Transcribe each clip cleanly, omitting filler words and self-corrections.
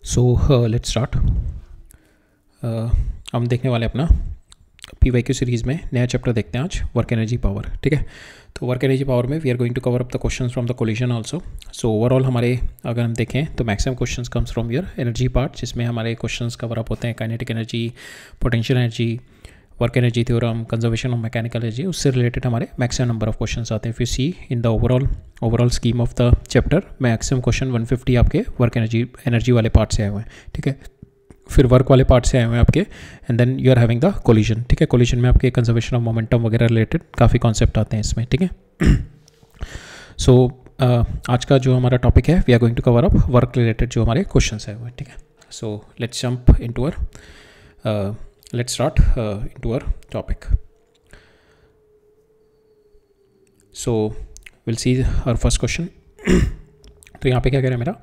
So let's start. हम देखने वाले अपना PYQ सीरीज़ में नया चैप्टर देखते हैं आज, वर्क एनर्जी पावर। ठीक है, तो वर्क एनर्जी पावर में we are going to cover up the questions from the collision also. So overall हमारे अगर हम देखें तो maximum questions comes from your energy part, जिसमें हमारे क्वेश्चंस कवर अप होते हैं kinetic energy, potential energy, work energy theorem, conservation of mechanical energy. उससे रिलेटेड हमारे मैक्सिमम नंबर ऑफ क्वेश्चंस आते हैं। If you see in the overall scheme of the chapter, maximum question 150 आपके वर्क एनर्जी वाले part से आए हुए हैं। ठीक है, फिर वर्क वाले पार्ट से आए हुए हैं आपके, and then you are having the collision. ठीक है, कोलिजन में आपके कंजर्वेशन ऑफ मोमेंटम वगैरह रिलेटेड काफ़ी कॉन्सेप्ट आते हैं इसमें। ठीक है, सो आज का जो हमारा टॉपिक है, we are going to cover up work related जो हमारे क्वेश्चंस है वो। ठीक है, so let's jump into our let's start into our topic. So we'll see our first question. तो यहाँ पे क्या कह रहा है मेरा,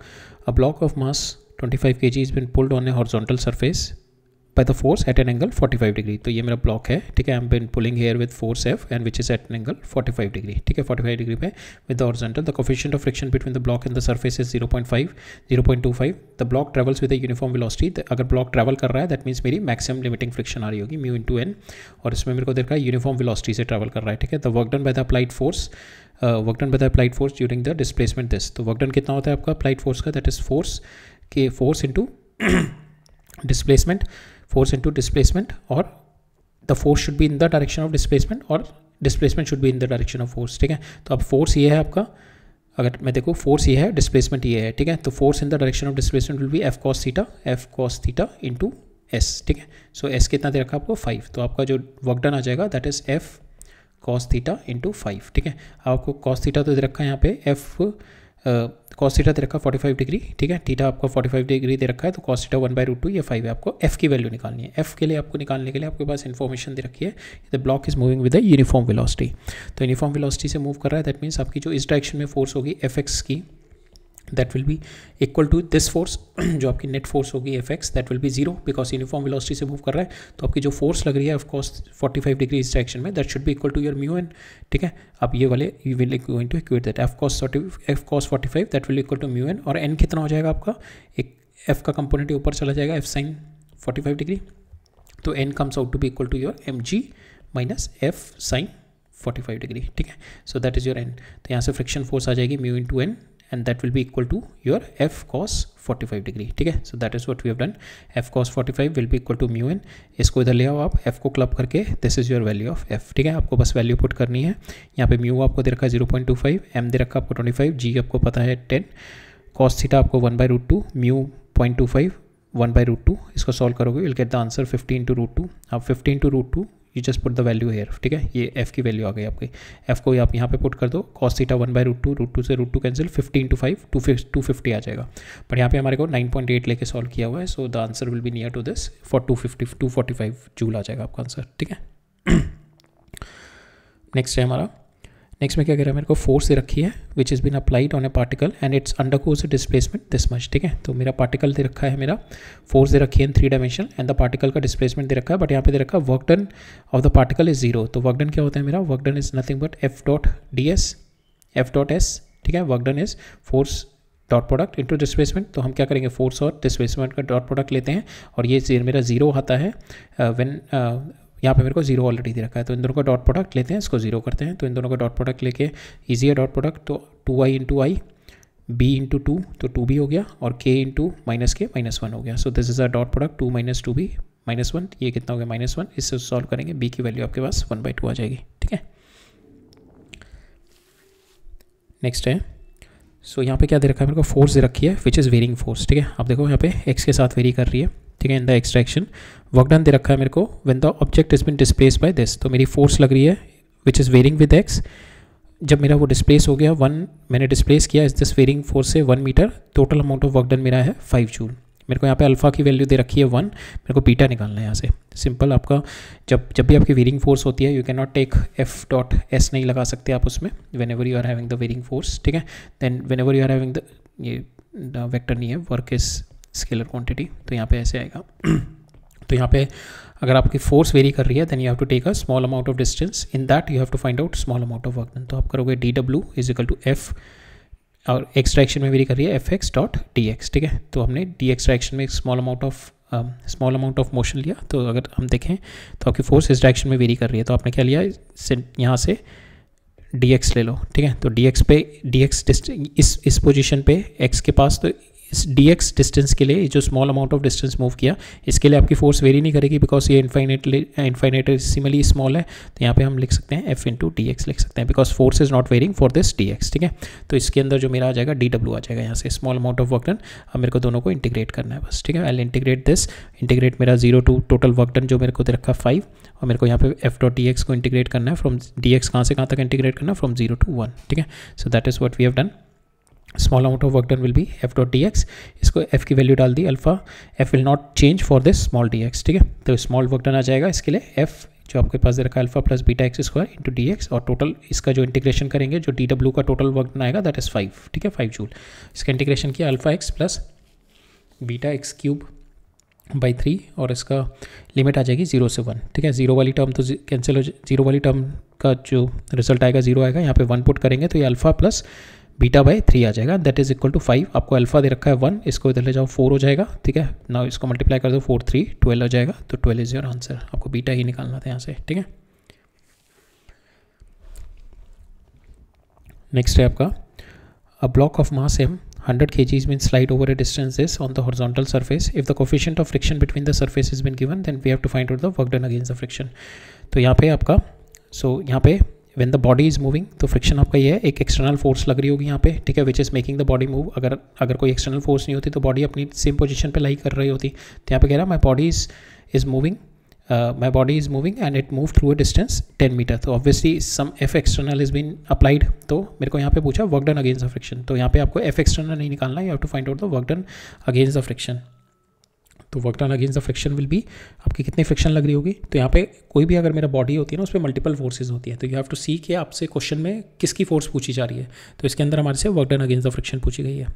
a block of mass 25 kg has been pulled on a horizontal surface by the force at an angle 45 degree. तो ये मेरा ब्लॉक है। ठीक है, I am been pulling here with force F and which is at an angle 45 degree. ठीक है, 45 degree पे with the horizontal. The coefficient of friction between the block and the surface is 0.5, 0.25. The block travels with a uniform velocity. अगर block travel कर रहा है that means मेरी maximum limiting friction आ रही होगी म्यू इंटू एन, और इसमें मेरे को देख रहा है यूनिफॉर्म वेलोसिटी से ट्रैवल कर रहा है। ठीक है, the work done by the applied force during the displacement this. तो वर्क डन कितना होता है आपका अप्लाइड फोर्स का, that is force into displacement, force into displacement, और the force should be in the direction of displacement और displacement should be in the direction of force. ठीक है, तो अब फोर्स ये है आपका, अगर मैं देखो फोर्स ये है, डिस्प्लेसमेंट ये है। ठीक है, तो force in the direction of displacement will be F cos theta into S. ठीक है, सो एस कितना दे रखा आपको 5, तो आपका जो वर्क डन आ जाएगा that is F cos theta into 5। ठीक है, आपको कॉस थीटा तो दे रखा है यहाँ पे एफ कॉस थीटा दे रखा 45 डिग्री। ठीक है, थीटा आपका 45 डिग्री दे रखा है, तो कॉस थीटा 1/√2 ये 5 है। आपको एफ की वैल्यू निकालनी है। एफ के लिए आपको निकालने के लिए आपके पास इन्फॉर्मेशन दे रखी है, the block is moving with the uniform velocity. तो यूनिफॉर्म वेलोसिटी से मूव कर रहा है, दैट मीन्स आपकी जो इस डायरेक्शन में फोर्स होगी एफ एक्स की, that will be equal to this force, जो आपकी नेट फोर्स होगी F x, that will be 0 because uniform velocity से मूव कर रहा है। तो आपकी जो फोर्स लग रही है ऑफ कॉस 45 डिग्री इस डायरेक्शन में, that should be equal to your mu N. ठीक है, अब ये वाले you will going to equate that F cos 45 that will equal to mu N, और एन कितना हो जाएगा आपका, एक एफ का कंपोनेंट ऊपर चला जाएगा एफ साइन 45 डिग्री, तो N comes out to be equal to your m g minus F sine 45 degree. ठीक है, so that is your N. तो यहाँ से फ्रिक्शन फोर्स आ जाएगी mu into N, and that will be equal to your f cos 45 degree. ठीक है, so that is what we have done, f cos 45 will be equal to mu n। इसको इधर ले आओ आप, f को क्लब करके this is your value of f। ठीक है, आपको बस वैल्यू पुट करनी है। यहाँ पे म्यू आपको दे रखा है 0.25, m दे रखा आपको 25, g आपको पता है 10, cos थीटा आपको 1/√2, म्यू 0.25 1/√2, इसको सॉल्व करोगे विल गेट द आंसर 50 × √2। अब 50 × √2 you just put the value hair. ठीक है, ये f की वैल्यू आ गई आपकी, f को आप यहाँ पे पुट कर दो, cos थीटा 1/√2, √2 से √2 कैंसिल, 50 × 5 250 आ जाएगा। बट यहाँ पे हमारे को 9.8 लेके सॉल्व किया हुआ है, so the answer will be near to this for 245 joule आ जाएगा आपका आंसर। ठीक है, नेक्स्ट है हमारा, नेक्स्ट में क्या कह रहा है, मेरे को फोर्स दे रखी है which is been applied on a particle and it's undergoes displacement this much. ठीक है, तो मेरा पार्टिकल दे रखा है, मेरा फोर्स दे रखी है इन 3 डायमेंशन एंड द पार्टिकल का डिस्प्लेसमेंट दे रखा है, बट यहाँ पे दे रखा है work done of the particle is 0। तो वर्क डन क्या होता है मेरा, work done is nothing but F dot d s, F dot s. ठीक है, work done is force dot product into displacement. तो हम क्या करेंगे, फोर्स और डिस्प्लेसमेंट का डॉट प्रोडक्ट लेते हैं, और ये मेरा 0 आता है व्हेन यहाँ पे मेरे को 0 ऑलरेडी दे रखा है, तो इन दोनों का डॉट प्रोडक्ट लेते हैं, इसको 0 करते हैं। तो इन दोनों का डॉट प्रोडक्ट लेके ईजी है डॉट प्रोडक्ट, तो 2i इंटू आई, b इंटू 2 तो 2b हो गया, और k इंटू माइनस के -1 हो गया। सो this is a dot product 2 - 2b -1, ये कितना हो गया -1। इससे सॉल्व करेंगे, b की वैल्यू आपके पास 1/2 आ जाएगी। ठीक है, नेक्स्ट है, सो यहाँ पे क्या दे रखा है मेरे को, फोर्स दे रखी है विच इज़ वेरिंग फोर्स। ठीक है, आप देखो यहाँ पे x के साथ वेरी कर रही है। ठीक है, in the x direction work done दे रखा है मेरे को when the object is been displaced by this. तो मेरी फोर्स लग रही है which is varying with x। जब मेरा वो डिस्प्लेस हो गया 1, मैंने डिस्प्लेस किया इस दिस वेरिंग फोर्स से 1 metre, total amount of work done मेरा है 5 जूल। मेरे को यहाँ पे अल्फा की वैल्यू दे रखी है 1, मेरे को बीटा निकालना है यहाँ से। सिंपल, आपका जब भी आपकी वेरिंग फोर्स होती है, you can not take F dot s, नहीं लगा सकते आप उसमें, whenever you are having the varying force. ठीक है, then whenever you are having the, ये वेक्टर नहीं है, वर्क इज स्केलर क्वांटिटी, तो यहाँ पे ऐसे आएगा। तो यहाँ पे अगर आपकी फोर्स वेरी कर रही है, then you have to take a small amount of distance, in that you have to find out small amount of work done. तो आप करोगे d W is equal to F और एक्स डायरेक्शन में vary कर रही है F x dot D x, ठीक है। तो हमने डी एक्स डायरेक्शन में एक स्मॉल अमाउंट ऑफ मोशन लिया, तो अगर हम देखें तो आपकी फोर्स इस डायरेक्शन में वेरी कर रही है, तो आपने क्या लिया, यहाँ से डी एक्स ले लो, ठीक है। तो डी एक्स पे इस पोजीशन पे एक्स के पास, तो इस डी एक्स डिस्टेंस के लिए जो small amount of distance move किया, इसके लिए आपकी फोर्स वेरी नहीं करेगी बिकॉज ये इन्फाइनेटेसिमली स्मॉल है। तो यहाँ पे हम लिख सकते हैं एफ इंटू डी एक्स लिख सकते हैं, because force is not varying for this d x, ठीक है। तो इसके अंदर जो मेरा आ जाएगा डी डब्ल्यू आ जाएगा यहाँ से, small amount of work done. अब मेरे को दोनों को इंटीग्रेट करना है बस, ठीक है। आई इंटीग्रेट दिस, इंटीग्रेट मेरा 0 टू टोटल वर्क डन जो मेरे को दे रखा 5, और मेरे को यहाँ पे एफ डॉट डी एक्स को इंटीग्रेट करना है फ्रॉम डी एक्स, कहाँ से कहाँ तक इंटीग्रेट करना है, फ्रॉम 0 to 1, ठीक है। So that is what we have done. Small amount of work done will be F dot D X, इसको एफ की वैल्यू डाल दी alpha, F will not change for this small D x, ठीक है। तो small work done आ जाएगा, इसके लिए एफ जो आपके पास दे रखा है alpha plus beta x square into d x, और टोटल इसका जो इंटीग्रेशन करेंगे, जो डी डब्ल्यू का टोटल वर्क डन आएगा दैट इज़ 5, ठीक है, 5 जूल। इसका इंटीग्रेशन किया alpha x plus beta x cube by 3, और इसका लिमिट आ जाएगी 0 से 1, ठीक है। 0 वाली टर्म तो कैंसिल हो, 0 वाली टर्म का जो रिजल्ट आएगा 0 आएगा, यहाँ पे 1 पुट करेंगे तो ये अल्फा प्लस बीटा बाई 3 आ जाएगा, दैट इज इक्वल टू 5। आपको अल्फा दे रखा है 1, इसको इधर ले जाओ 4 हो जाएगा, ठीक है। नाउ इसको मल्टीप्लाई कर दो 4 3 12 हो जाएगा, तो 12 इज योर आंसर। आपको बीटा ही निकालना था यहाँ से, ठीक है। नेक्स्ट है आपका a block of mass m 100 kg means slide over a distance this on the horizontal surface. If the coefficient of friction between the surface has been given, then we have to find out the work done against the friction. तो यहाँ पे आपका यहाँ पे when the body is moving, तो friction आपका ये है, एक एक्सटर्नल फोर्स लग रही होगी यहाँ पे, ठीक है, which is making the body move. अगर कोई एक्सटर्नल फोर्स नहीं होती तो बॉडी अपनी सेम पोजीशन पे लाई कर रही होती। तो यहाँ पे कह रहा है my body is moving and it move through a distance 10 metre. तो obviously some F external is been applied, तो मेरे को यहाँ पे पूछा work done against the friction. तो यहाँ पे आपको एफ एक्सटर्नल नहीं निकालना है, you have to find out the work done against the friction. तो work done against the friction will be, आपकी कितनी फ्रिक्शन लग रही होगी। तो यहाँ पे कोई भी अगर मेरा बॉडी होती है ना, उस पर मल्टीपल फोर्सेज होती है, तो यू हैव टू सी कि आपसे क्वेश्चन में किसकी फोर्स पूछी जा रही है। तो इसके अंदर हमारे से work done against the friction पूछी गई है,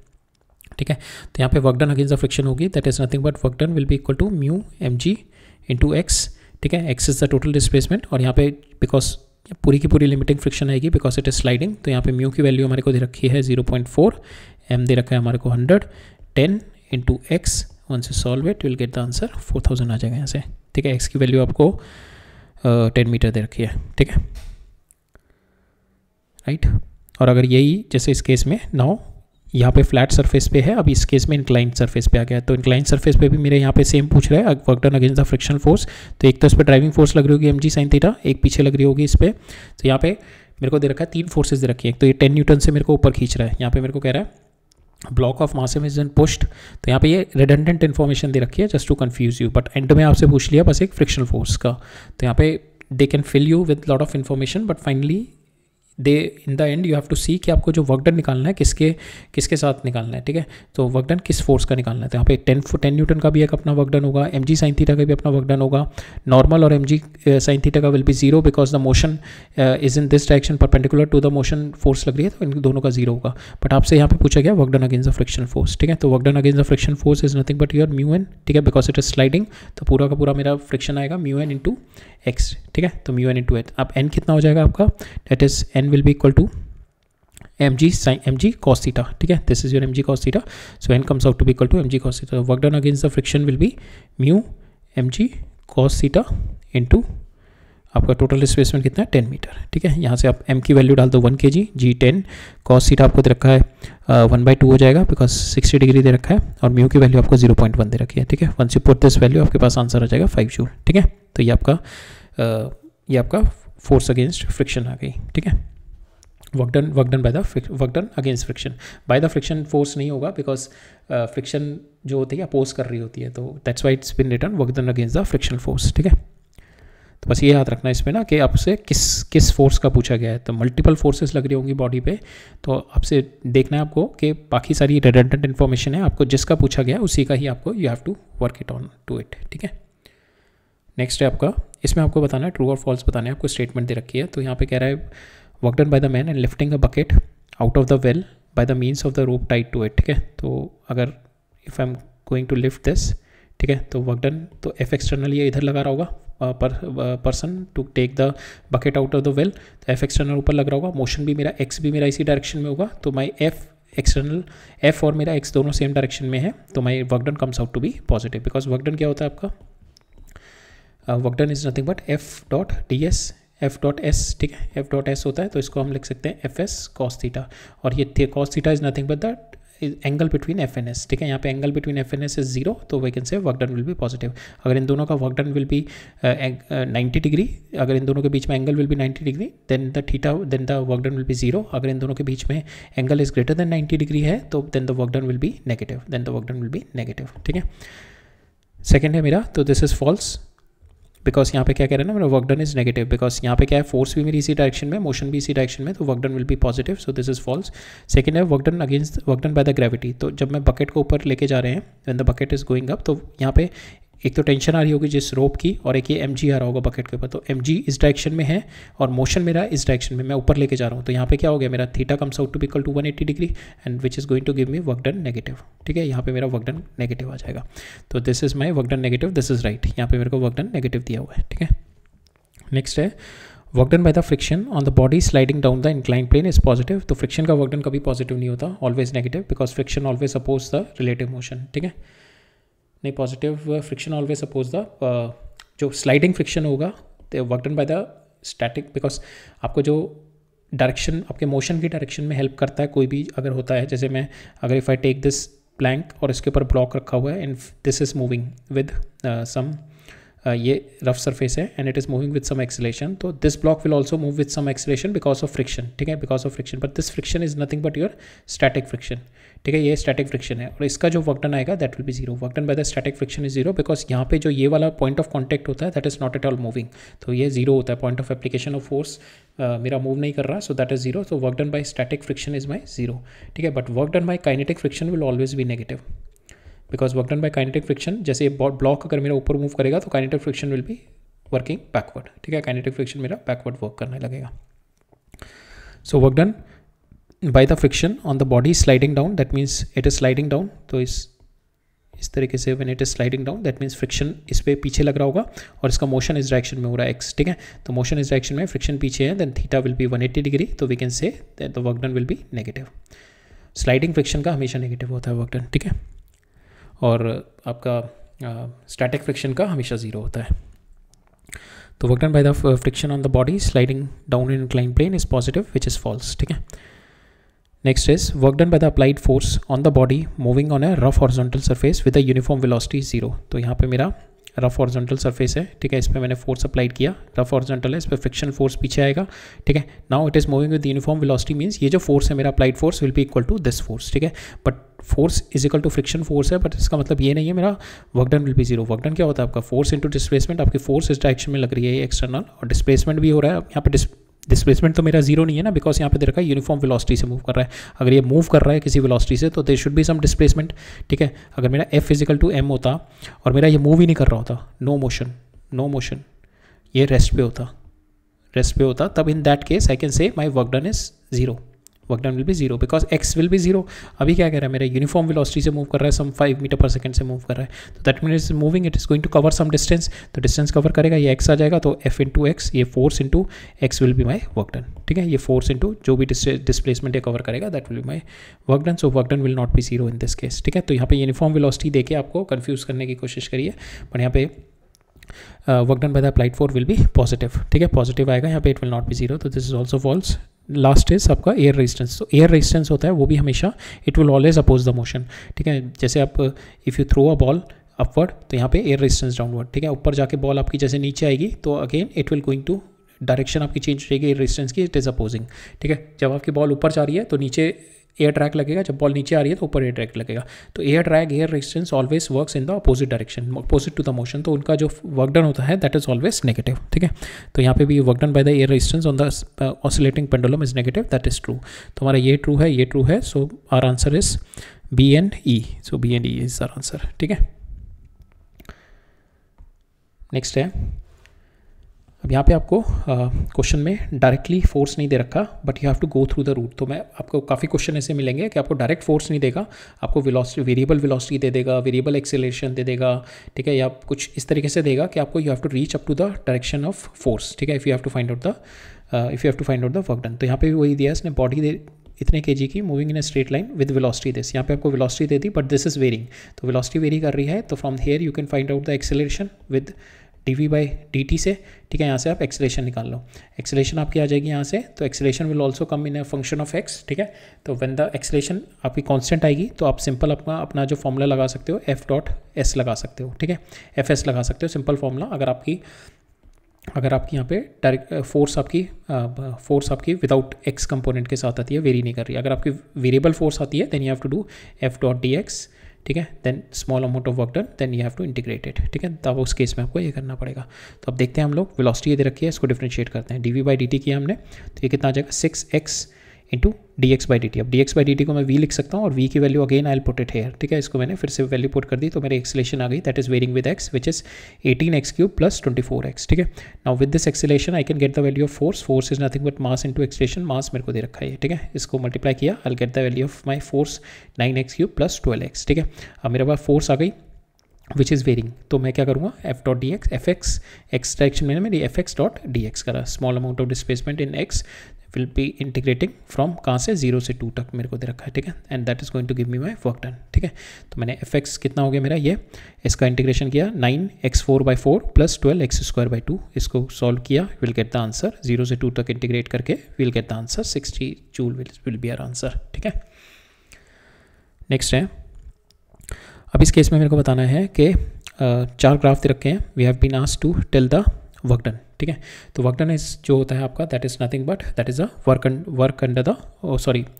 ठीक है। तो यहाँ पे work done against the friction होगी, that is nothing but work done will be equal to mu M G into x, ठीक है। X is the total displacement, और यहाँ पे बिकॉज पूरी की पूरी लिमिटिंग फ्रिक्शन आएगी बिकॉज इट इज स्लाइडिंग, तो यहाँ पे म्यू की वैल्यू हमारे को दे रखी है 0.4, एम दे रखा है हमारे को 100, 10 into x, once you solve it you will get the answer 4000 आ जाएगा यहाँ से, ठीक है। x की वैल्यू आपको 10 मीटर दे रखी है, ठीक है, राइट। और अगर यही जैसे इस केस में नाउ यहाँ पे फ्लैट सरफेस पे है, अब इस केस में इंक्लाइंड सरफेस पे आ गया, तो इंक्लाइंड सरफेस पे भी मेरे यहाँ पे सेम पूछ रहा है work done against the friction force. तो एक तो इस पर ड्राइविंग फोर्स लग रही होगी mg sin थीटा, एक पीछे लग रही होगी इस पर। तो यहाँ पे मेरे को दे रखा है 3 फोर्सेज दे रखी है, एक तो ये 10 न्यूटन से मेरे को ऊपर खींच रहा है, यहाँ पे मेरे को कह रहा है block of mass is then pushed. तो यहाँ पे ये रिडंडेंट इन्फॉर्मेशन दे रखी है just to confuse you, but end में आपसे पूछ लिया बस एक फ्रिक्शनल फोर्स का। तो यहाँ पे they can fill you with lot of information, but finally they in the end you have to see कि आपको जो वर्क डन निकालना है किसके साथ निकालना है, ठीक है। तो वर्क डन किस फोर्स का निकालना है, तो यहाँ पे 10 न्यूटन का भी एक अपना वर्क डन होगा, mg sin थीटा का भी अपना वर्क डन होगा। नॉर्मल और mg sin थीटा का will be 0 because the motion is in this direction perpendicular to the motion force लग रही है, तो इन दोनों का 0 होगा। बट आपसे यहाँ पे पूछा गया work done against the friction force, ठीक है। तो work done against the friction force is nothing but your mu N, ठीक है, बिकॉज इट इज स्लाइडिंग, तो पूरा का पूरा मेरा फ्रिक्शन आएगा म्यू एन इंटू एक्स, ठीक है। तो म्यू एन इंटू एच, अब एन कितना हो जाएगा आपका, that is N will be equal to mg cos theta, ठीक है, this is your mg cos theta, so n comes out to be equal to mg cos theta. Work done against the friction will be mu mg cos theta into आपका total displacement कितना है 10 metre, ठीक है। यहाँ से आप m की value डाल दो 1 kg, g 10, cos theta आपको दे रखा है 1/2 हो जाएगा बिकॉज 60 डिग्री दे रखा है, और म्यू की वैल्यू आपको 0.1 दे रखी है, ठीक है। Once you put this value आपके पास आंसर आ जाएगा 5 जूल, ठीक है। तो ये आपका फोर्स अगेंस्ट फ्रिक्शन आ गई, ठीक है। Work done against friction, bye the friction force नहीं होगा बिकॉज फ्रिक्शन जो होती है अपोज कर रही होती है, तो that's why it's been written work done against the friction force, ठीक है। तो बस ये याद रखना इसमें ना कि आपसे किस फोर्स का पूछा गया है। तो मल्टीपल फोर्सेस लग रही होंगी बॉडी पे, तो आपसे देखना है आपको कि बाकी सारी रिडंडेंट इन्फॉर्मेशन है, आपको जिसका पूछा गया है उसी का ही आपको you have to work it on to it, ठीक है। नेक्स्ट है आपका, इसमें आपको बताना है ट्रू और फॉल्स बताना है, आपको स्टेटमेंट दे रखी है। तो यहाँ पे कह रहा है work done by the man and lifting a bucket out of the well by the means of the rope tied to it, ठीक है। तो अगर if I am going to lift this, ठीक है, तो वर्क डन, तो F external ये इधर लगा रहा होगा person to take the bucket out of the well, तो एफ एक्सटर्नल ऊपर लग रहा होगा, मोशन भी मेरा एक्स भी मेरा इसी डायरेक्शन में होगा, तो माई एफ एक्सटर्नल एफ और मेरा एक्स दोनों सेम डायरेक्शन में है तो my work done comes out to be positive, because work done क्या होता है आपका, work done is nothing but F dot d s, F dot s, ठीक है, एफ डॉट एस होता है तो इसको हम लिख सकते हैं एफ एस कॉस थीटा, और ये cos theta is nothing but the angle between F N S, ठीक है, यहाँ पे angle between F N S is zero, तो we can say work done will be positive. अगर इन दोनों का work done will be 90 degree, अगर इन दोनों के बीच में angle will be 90 degree then the work done will be zero. अगर इन दोनों के बीच में angle is greater than 90 degree है तो then the work done will be negative, then the work done will be negative, ठीक है। सेकेंड है मेरा, तो दिस इज फॉल्स, बिकॉज यहाँ पे क्या कह रहे हैं ना, मेरा work done is negative, because यहाँ पे क्या है, फोर्स भी मेरी इसी डायरेक्शन में, मोशन भी इसी डायरेक्शन में, तो work done will be positive, so this is false. Second है work done against, work done by the gravity, तो जब मैं बकेट को ऊपर लेके जा रहे हैं when the bucket is going up, तो यहाँ पे एक तो टेंशन आ रही होगी जिस रोप की, और एक ये mg आ रहा होगा बकेट के ऊपर, तो mg इस डायरेक्शन में है और मोशन मेरा इस डायरेक्शन में, मैं ऊपर लेके जा रहा हूँ, तो यहाँ पे क्या हो गया, मेरा theta comes out to be equal to 180 degree and which is going to give me work done negative, ठीक है, यहाँ पे मेरा वर्क डन नेगेटिव आ जाएगा। तो this is my work done negative, this is right, यहाँ पे मेरे को वर्क डन नेगेटिव दिया हुआ है, ठीक है। नेक्स्ट है work done by the friction on the body sliding down the incline plane is positive, तो फ्रिक्शन का वर्क डन कभी पॉजिटिव नहीं होता, always negative, because friction always oppose the relative motion, ठीक है, नहीं positive friction always oppose the, जो sliding friction होगा तो work done by the static, because आपको जो डायरेक्शन आपके मोशन की डायरेक्शन में हेल्प करता है कोई भी अगर होता है, जैसे मैं अगर if I take this plank और इसके ऊपर ब्लॉक रखा हुआ है and this is moving with some, ये रफ सरफेस है and it is moving with some acceleration, तो this block will also move with some acceleration because of friction, ठीक है, because of friction, but this friction is nothing but your static friction, ठीक है, ये static friction है, और इसका जो वर्क डन आएगा that will be zero, work done by the static friction is zero, because यहाँ पे जो ये वाला पॉइंट ऑफ कॉन्टैक्ट होता है that is not at all moving, तो ये जीरो होता है, point of application of force मेरा मूव नहीं कर रहा, सो दैट इज जीरो, तो work done bye static friction is my zero, ठीक है, but work done bye kinetic friction will always be negative, because work done bye kinetic friction, जैसे block अगर मेरा ऊपर मूव करेगा तो kinetic friction will be working backward, ठीक है, काइनेटिक फ्रिक्शन मेरा बैकवर्ड वर्क करने लगेगा। So work done by the friction on the body sliding down, that means it is sliding down, तो इस तरीके से when it is sliding down that means friction इस पे पीछे लग रहा होगा और इसका मोशन इस डायरेक्शन में हो रहा है एक्स, ठीक है, तो मोशन इस डायरेक्शन में, फ्रिक्शन पीछे है, then theta will be 180 degree, तो we can say that the work done will be negative. Sliding friction का हमेशा नेगेटिव होता है वर्क डन, ठीक है, और आपका स्टैटिक फ्रिक्शन का हमेशा जीरो होता है। तो work done by the friction on the body sliding down in incline plane is positive which is false, ठीक है। Next is work done by the applied force on the body moving on a rough horizontal surface with the uniform velocity zero, तो यहाँ पे मेरा rough horizontal surface है, ठीक है, इस पर मैंने फोर्स अप्लाइड किया, रफ हॉरिजॉन्टल है, इस पर फ्रिक्शन फोर्स पीछे आएगा, ठीक है, now it is moving with uniform velocity means ये जो फोर्स है मेरा applied force will be equal to this force, ठीक है, but force is equal to friction force है, बट इसका मतलब ये नहीं है मेरा work done will be zero. Work done क्या होता है आपका, फोर्स इंटू डिस्प्लेसमेंट, आपकी फोर्स इस डायरेक्शन में लग रही है एक्सटर्नल, और डिस्प्लेसमेंट भी हो रहा है, यहाँ पे डिस्प्लेसमेंट तो मेरा जीरो नहीं है ना, बिकॉज यहाँ पे दे रखा है यूनिफॉर्म वेलोसिटी से मूव कर रहा है, अगर ये मूव कर रहा है किसी वेलोसिटी से तो there should be some displacement, ठीक है, अगर मेरा एफ इजिकल टू एम होता और मेरा ये मूव ही नहीं कर रहा होता, नो मोशन, ये रेस्ट पे होता, तब इन that case I can say my work done is zero, work done will be zero because x will be zero. अभी क्या कह रहा है, मेरा यूनिफॉर्म वेलोसिटी से मूव कर रहा है, सम 5 मीटर पर सेकंड से मूव कर रहा है, तो that means moving it is going to cover some distance, तो डिस्टेंस कवर करेगा, ये एक्स आ जाएगा, तो एफ इंटू एक्स, ये force into x will be my work done, ठीक है, ये फोर्स इंटू जो भी डिस्प्लेसमेंट ये कवर करेगा that will be my work done, so work done will not be zero in this case, ठीक है। तो यहाँ पे यूनिफॉर्म वेलोसिटी देके आपको कन्फ्यूज करने की कोशिश करिए, पर यहाँ पे work done by the applied force will be positive, ठीक है, पॉजिटिव आएगा यहाँ पे, it will not be zero, तो this is also false. Last is आपका एयर रेजिस्टेंस, तो एयर रेजिस्टेंस होता है वो भी हमेशा it will always oppose the motion, ठीक है, जैसे आप if you throw a ball upward तो यहाँ पे एयर रेजिस्टेंस डाउनवर्ड, ठीक है, ऊपर जाके बॉल आपकी जैसे नीचे आएगी तो again it will going to direction आपकी चेंज रहेगी एयर रेजिस्टेंस की, इट इज़ अपोजिंग, ठीक है, जब आपकी बॉल ऊपर जा रही है तो नीचे एयर ट्रैक लगेगा, जब बॉल नीचे आ रही है तो ऊपर एयर ट्रैक लगेगा, तो air drag air resistance always works in the opposite direction, opposite to the motion, तो उनका जो वर्क डन होता है दैट इज ऑलवेज नेगेटिव, ठीक है, तो यहाँ पे भी work done by the air resistance on the oscillating pendulum is negative, that is true, तो हमारा ये ट्रू है, so our answer is B and E, so B and E is our answer, ठीक है। नेक्स्ट है, अब यहाँ पे आपको क्वेश्चन में डायरेक्टली फोर्स नहीं दे रखा, but you have to go through the route, तो मैं आपको काफ़ी क्वेश्चन ऐसे मिलेंगे कि आपको डायरेक्ट फोर्स नहीं देगा, आपको वेरिएबल वेलोसिटी दे देगा, वेरिएबल एक्सेलरेशन दे देगा, ठीक है, या कुछ इस तरीके से देगा कि आपको you have to reach up to the direction of force, ठीक है, if you have to find out the work done, तो यहाँ पे भी वही दिया है इसने, बॉडी इतने kg की moving in a straight line with velocity this. यहाँ पे आपको वेलोसिटी दे दी बट दिस इज वेरिंग, तो वेलोसिटी वेरी कर रही है, तो from here you can find out the acceleration with dv/dt से, ठीक है। यहाँ से आप एक्सेलरेशन निकाल लो, एक्सेलरेशन आपकी आ जाएगी यहाँ से, तो acceleration will also come in a function of x, ठीक है। तो व्हेन द एक्सेलरेशन आपकी कांस्टेंट आएगी तो आप सिंपल अपना जो फॉर्मूला लगा सकते हो f.s लगा सकते हो, ठीक है, fs लगा सकते हो, सिंपल फॉर्मूला। अगर आपकी यहाँ पे डायरेक्ट फोर्स आपकी विदाउट x कंपोनेंट के साथ आती है, वेरी नहीं कर रही। अगर आपकी वेरिएबल फोर्स आती है then you have to do f.dx, ठीक है, then small amount of work done, then you have to integrate it, ठीक है। तब उस केस में आपको ये करना पड़ेगा। तो अब देखते हैं हम लोग वेलोसिटी ये दे रखी है, इसको डिफरेंशिएट करते हैं। dv/dt किया हमने, तो ये कितना आ जाएगा 6x इंटू dx/dt। अब dx/dt को मैं v लिख सकता हूँ और v की value again I will put it here, ठीक है। इसको मैंने फिर से वैल्यू पुट कर दी, तो मेरी एक्सेलरेशन आ गई that is varying with x which is 18x³ plus 24x, ठीक है। Now with this acceleration I can get the value of force is nothing but mass into acceleration, mass मेरे को दे रखा है, ठीक है। इसको मल्टीप्लाई किया, I will get the value of my force 9x³ plus 12x, ठीक है। अब मेरे पास फोर्स आ गई विच इज़ वेरिंग, तो मैं क्या करूँगा f.dx, fx x डायरेक्शन में मेरी fx.dx करा, small amount of displacement in x will be integrating from कहाँ से 0 से 2 तक मेरे को दे रखा है, ठीक है। And that is going to give me my work done, ठीक है। तो मैंने fx कितना हो गया मेरा, ये इसका इंटीग्रेशन किया 9x4/4 प्लस 12x²/2, इसको सॉल्व किया, विल गेट द आंसर 0 से 2 तक इंटीग्रेट करके will get the answer 60 joule will be our answer, ठीक है। नेक्स्ट है, अब इस केस में मेरे को बताना है कि 4 ग्राफ दे रखे हैं, we have been asked to tell the work done, ठीक है। तो वर्क डन इज जो होता है आपका that is nothing but that is a work under the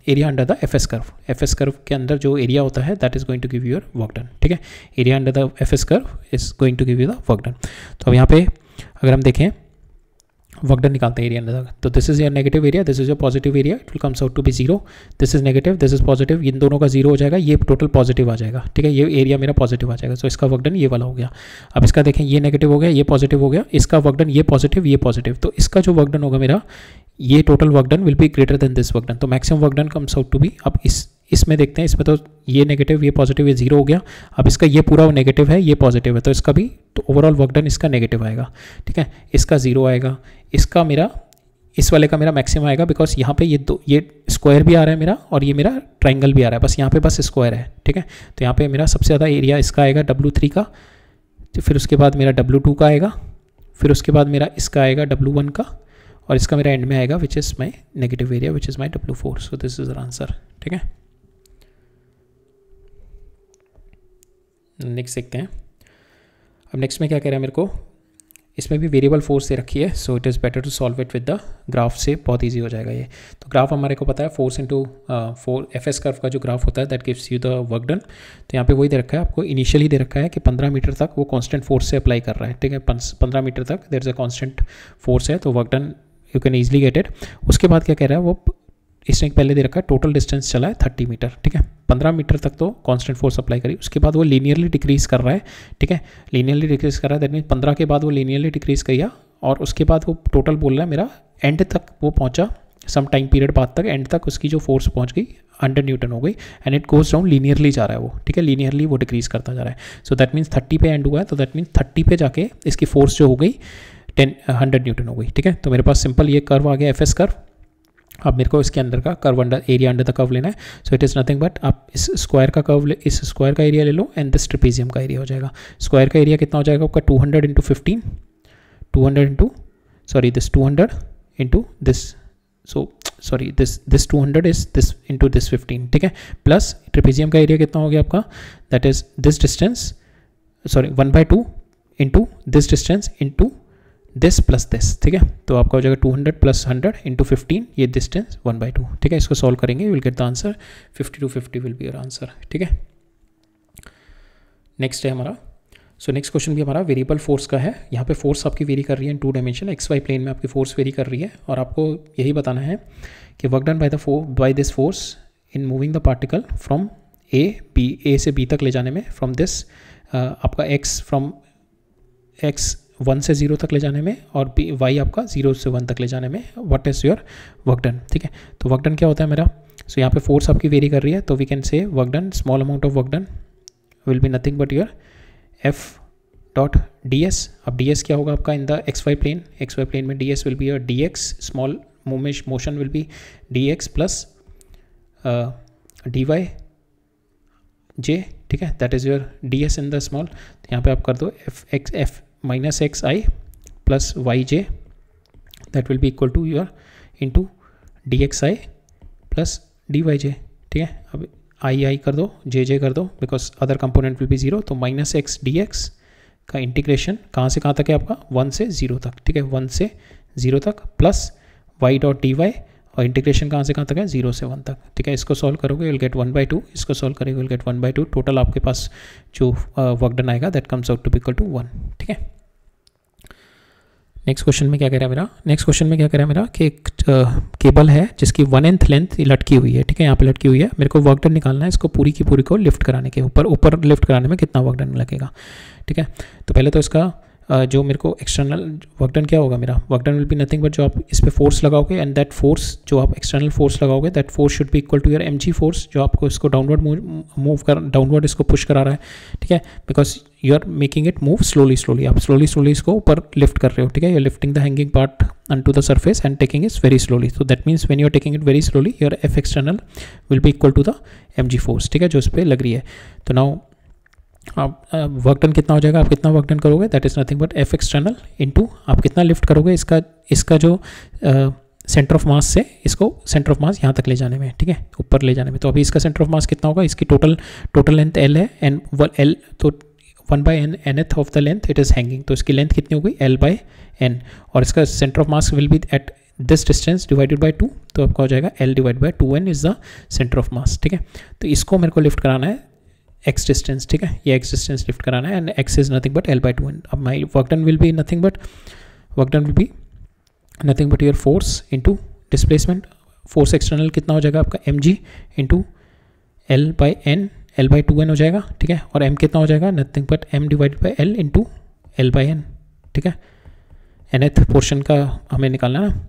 area under the F S curve के अंदर जो एरिया होता है that is going to give your work done, ठीक है। Area under the F S curve is going to give you the work done. तो अब यहाँ पे अगर हम देखें वर्क डन निकालते हैं एरिया अंडर द, तो this is your negative area, this is your positive area, it will comes out to be 0, this is negative, this is positive, इन दोनों का 0 हो जाएगा, ये टोटल पॉजिटिव आ जाएगा, ठीक है। ये एरिया मेरा पॉजिटिव आ जाएगा, तो इसका वर्क डन ये वाला हो गया। अब इसका देखें, ये नेगेटिव हो गया, ये पॉजिटिव हो गया, इसका वर्क डन ये पॉजिटिव, ये पॉजिटिव, तो इसका जो वर्क डन होगा मेरा, ये total work done will be greater than this work done, तो maximum work done comes out to be. अब इसमें देखते हैं, इसमें तो ये नेगेटिव, ये पॉजिटिव, ये 0 हो गया। अब इसका ये पूरा नेगेटिव है, ये पॉजिटिव है, तो इसका भी तो ओवरऑल वर्क डन इसका नेगेटिव आएगा, ठीक है। इसका 0 आएगा, इसका मेरा इस वाले का मेरा मैक्सिमम आएगा, बिकॉज यहाँ पे ये स्क्वायर भी आ रहा है मेरा और ये मेरा ट्राइंगल भी आ रहा है, बस यहाँ पे बस स्क्वायर है, ठीक है। तो यहाँ पे मेरा सबसे ज़्यादा एरिया इसका आएगा W3 का, फिर उसके बाद मेरा W2 का आएगा, फिर उसके बाद मेरा इसका आएगा W1 का, और इसका मेरा एंड में आएगा which is my negative area which is my W4। So this is answer, ठीक है। नेक्स्ट देखते हैं, अब नेक्स्ट में क्या कह रहा है मेरे को, इसमें भी वेरिएबल फोर्स दे रखी है, so it is better to solve it with the graph, से बहुत इजी हो जाएगा ये। तो ग्राफ हमारे को पता है force into 4 F S curve का जो ग्राफ होता है that gives you the work done. तो यहाँ पे वही दे रखा है आपको, इनिशियली दे रखा है कि 15 मीटर तक वो कांस्टेंट फोर्स से अप्लाई कर रहा है, ठीक है। 15 मीटर तक there is a constant force है, तो work done you can easily get it. उसके बाद क्या कह रहा है वो, इसने पहले दे रखा है टोटल डिस्टेंस चला है 30 मीटर, ठीक है। 15 मीटर तक तो कांस्टेंट फोर्स अप्लाई करी, उसके बाद वो लीनियरली डिक्रीज कर रहा है, ठीक है। लीनियरली डिक्रीज कर रहा है, दैट मीन 15 के बाद वो लीनियरली डिक्रीज किया, और उसके बाद वो टोटल बोल रहा है मेरा एंड तक वो पहुंचा, सम टाइम पीरियड बाद तक एंड तक उसकी जो फोर्स पहुंच गई 100 न्यूटन हो गई, and it goes down, linearly जा रहा है वो, ठीक है। लीनियरली वो डिक्रीज करता जा रहा है, सो दैट मीन्स 30 पे एंड हुआ है, तो दैट मीन्स 30 पे जाके इसकी फोर्स जो हो गई 100 न्यूटन हो गई, ठीक है। तो मेरे पास सिंपल ये कर्व आ गया एफ एस कर्व। अब मेरे को इसके अंदर का curve under area under the curve लेना है, so it is nothing but आप इस स्क्वायर का कर्व इस स्क्वायर का एरिया ले लो एंड दिस ट्रेपेजियम का एरिया हो जाएगा। स्क्वायर का एरिया कितना हो जाएगा आपका 200 into 15, 200 into this 200 into this, so sorry this 200 is this into this 15, ठीक है। प्लस ट्रेपेजियम का एरिया कितना हो गया आपका, that is this distance, sorry 1/2 into this distance into this plus this, ठीक है। तो आपका हो जाएगा 200 प्लस 100 इंटू 15, ये डिस्टेंस 1/2, ठीक है। इसको सॉल्व करेंगे, will get the answer 50 to 50 will be your answer, ठीक है। नेक्स्ट है हमारा, सो नेक्स्ट क्वेश्चन भी हमारा वेरिएबल फोर्स का है। यहाँ पे फोर्स आपकी वेरी कर रही है इन 2 डायमेंशन, एक्स वाई प्लेन में आपकी फोर्स वेरी कर रही है, और आपको यही बताना है कि work done by this force in moving the particle from A से बी तक ले जाने में, फ्रॉम दिस आपका फ्रॉम एक्स 1 से 0 तक ले जाने में, और वाई आपका 0 से 1 तक ले जाने में, what is your work done, ठीक है। तो वर्क डन क्या होता है मेरा, सो यहाँ पे फोर्स आपकी वेरी कर रही है, तो we can say work done, small amount of work done will be nothing but your f.ds। अब ds क्या होगा आपका इन द xy प्लेन में ds will be your dx, small motion will be dx plus d y j, ठीक है, that is your d s in the small. यहाँ पे आप कर दो f minus x i plus y j, that will be equal to your into d x i plus d y j. ठीक है, अब आई कर दो, जे कर दो, because other component will be zero. तो माइनस एक्स डी एक्स का integration कहाँ से कहाँ तक है आपका, 1 से 0 तक. ठीक है, 1 से 0 तक plus y dot d y, और इंटीग्रेशन कहाँ से कहाँ तक है, 0 से 1 तक. ठीक है, इसको सॉल्व करोगे विल गेट 1/2, इसको सॉल्व करोगे विल गेट 1/2. टोटल आपके पास जो वर्क डन आएगा that comes out to be equal to 1. ठीक है, नेक्स्ट क्वेश्चन में क्या कह रहा है मेरा, कि एक केबल है जिसकी 1/9 लेंथ लटकी हुई है. ठीक है, यहाँ पे लटकी हुई है, मेरे को वर्क डन निकालना है इसको पूरी की पूरी को लिफ्ट कराने के ऊपर लिफ्ट कराने में कितना वर्क डन लगेगा. ठीक है, तो पहले तो इसका जो मेरे को एक्सटर्नल वर्क डन क्या होगा, मेरा work done will be nothing but जो आप इस पर फोर्स लगाओगे, एंड दैट फोर्स जो आप एक्सटर्नल फोर्स लगाओगे that force should be equal to your mg force, जो आपको इसको डाउनवर्ड इसको पुश करा रहा है. ठीक है, because you are making it move slowly, आप स्लोली इसको ऊपर लिफ्ट कर रहे हो. ठीक है, you are lifting the hanging part onto the surface and taking it very slowly. So that means when you are taking it very slowly, your F external will be equal to the mg force. ठीक है, जो इस पर लग रही है. तो now आप वर्क डन कितना हो जाएगा, आप कितना वर्क डन करोगे, that is nothing but F external into आप कितना लिफ्ट करोगे इसका जो सेंटर ऑफ मास से इसको सेंटर ऑफ मास यहाँ तक ले जाने में. ठीक है, ऊपर ले जाने में. तो अभी इसका सेंटर ऑफ मास कितना होगा, इसकी टोटल लेंथ L है, एंड L तो 1/nth of the length it is hanging. तो इसकी लेंथ कितनी हो गई, L/n, और इसका centre of mass will be at this distance divided by 2. तो आपका हो जाएगा L divide by 2n is the centre of मास. ठीक है, तो इसको मेरे को लिफ्ट कराना है x डिस्टेंस. ठीक है, ये x डिस्टेंस लिफ्ट कराना है, and x is nothing but L/2n. अब माई work done will be nothing but your force into displacement. Force external कितना हो जाएगा आपका, mg इंटू L/2n हो जाएगा. ठीक है, और m कितना हो जाएगा, nothing but m divided by L into L/n. ठीक है, nth पोर्शन का हमें निकालना है ना.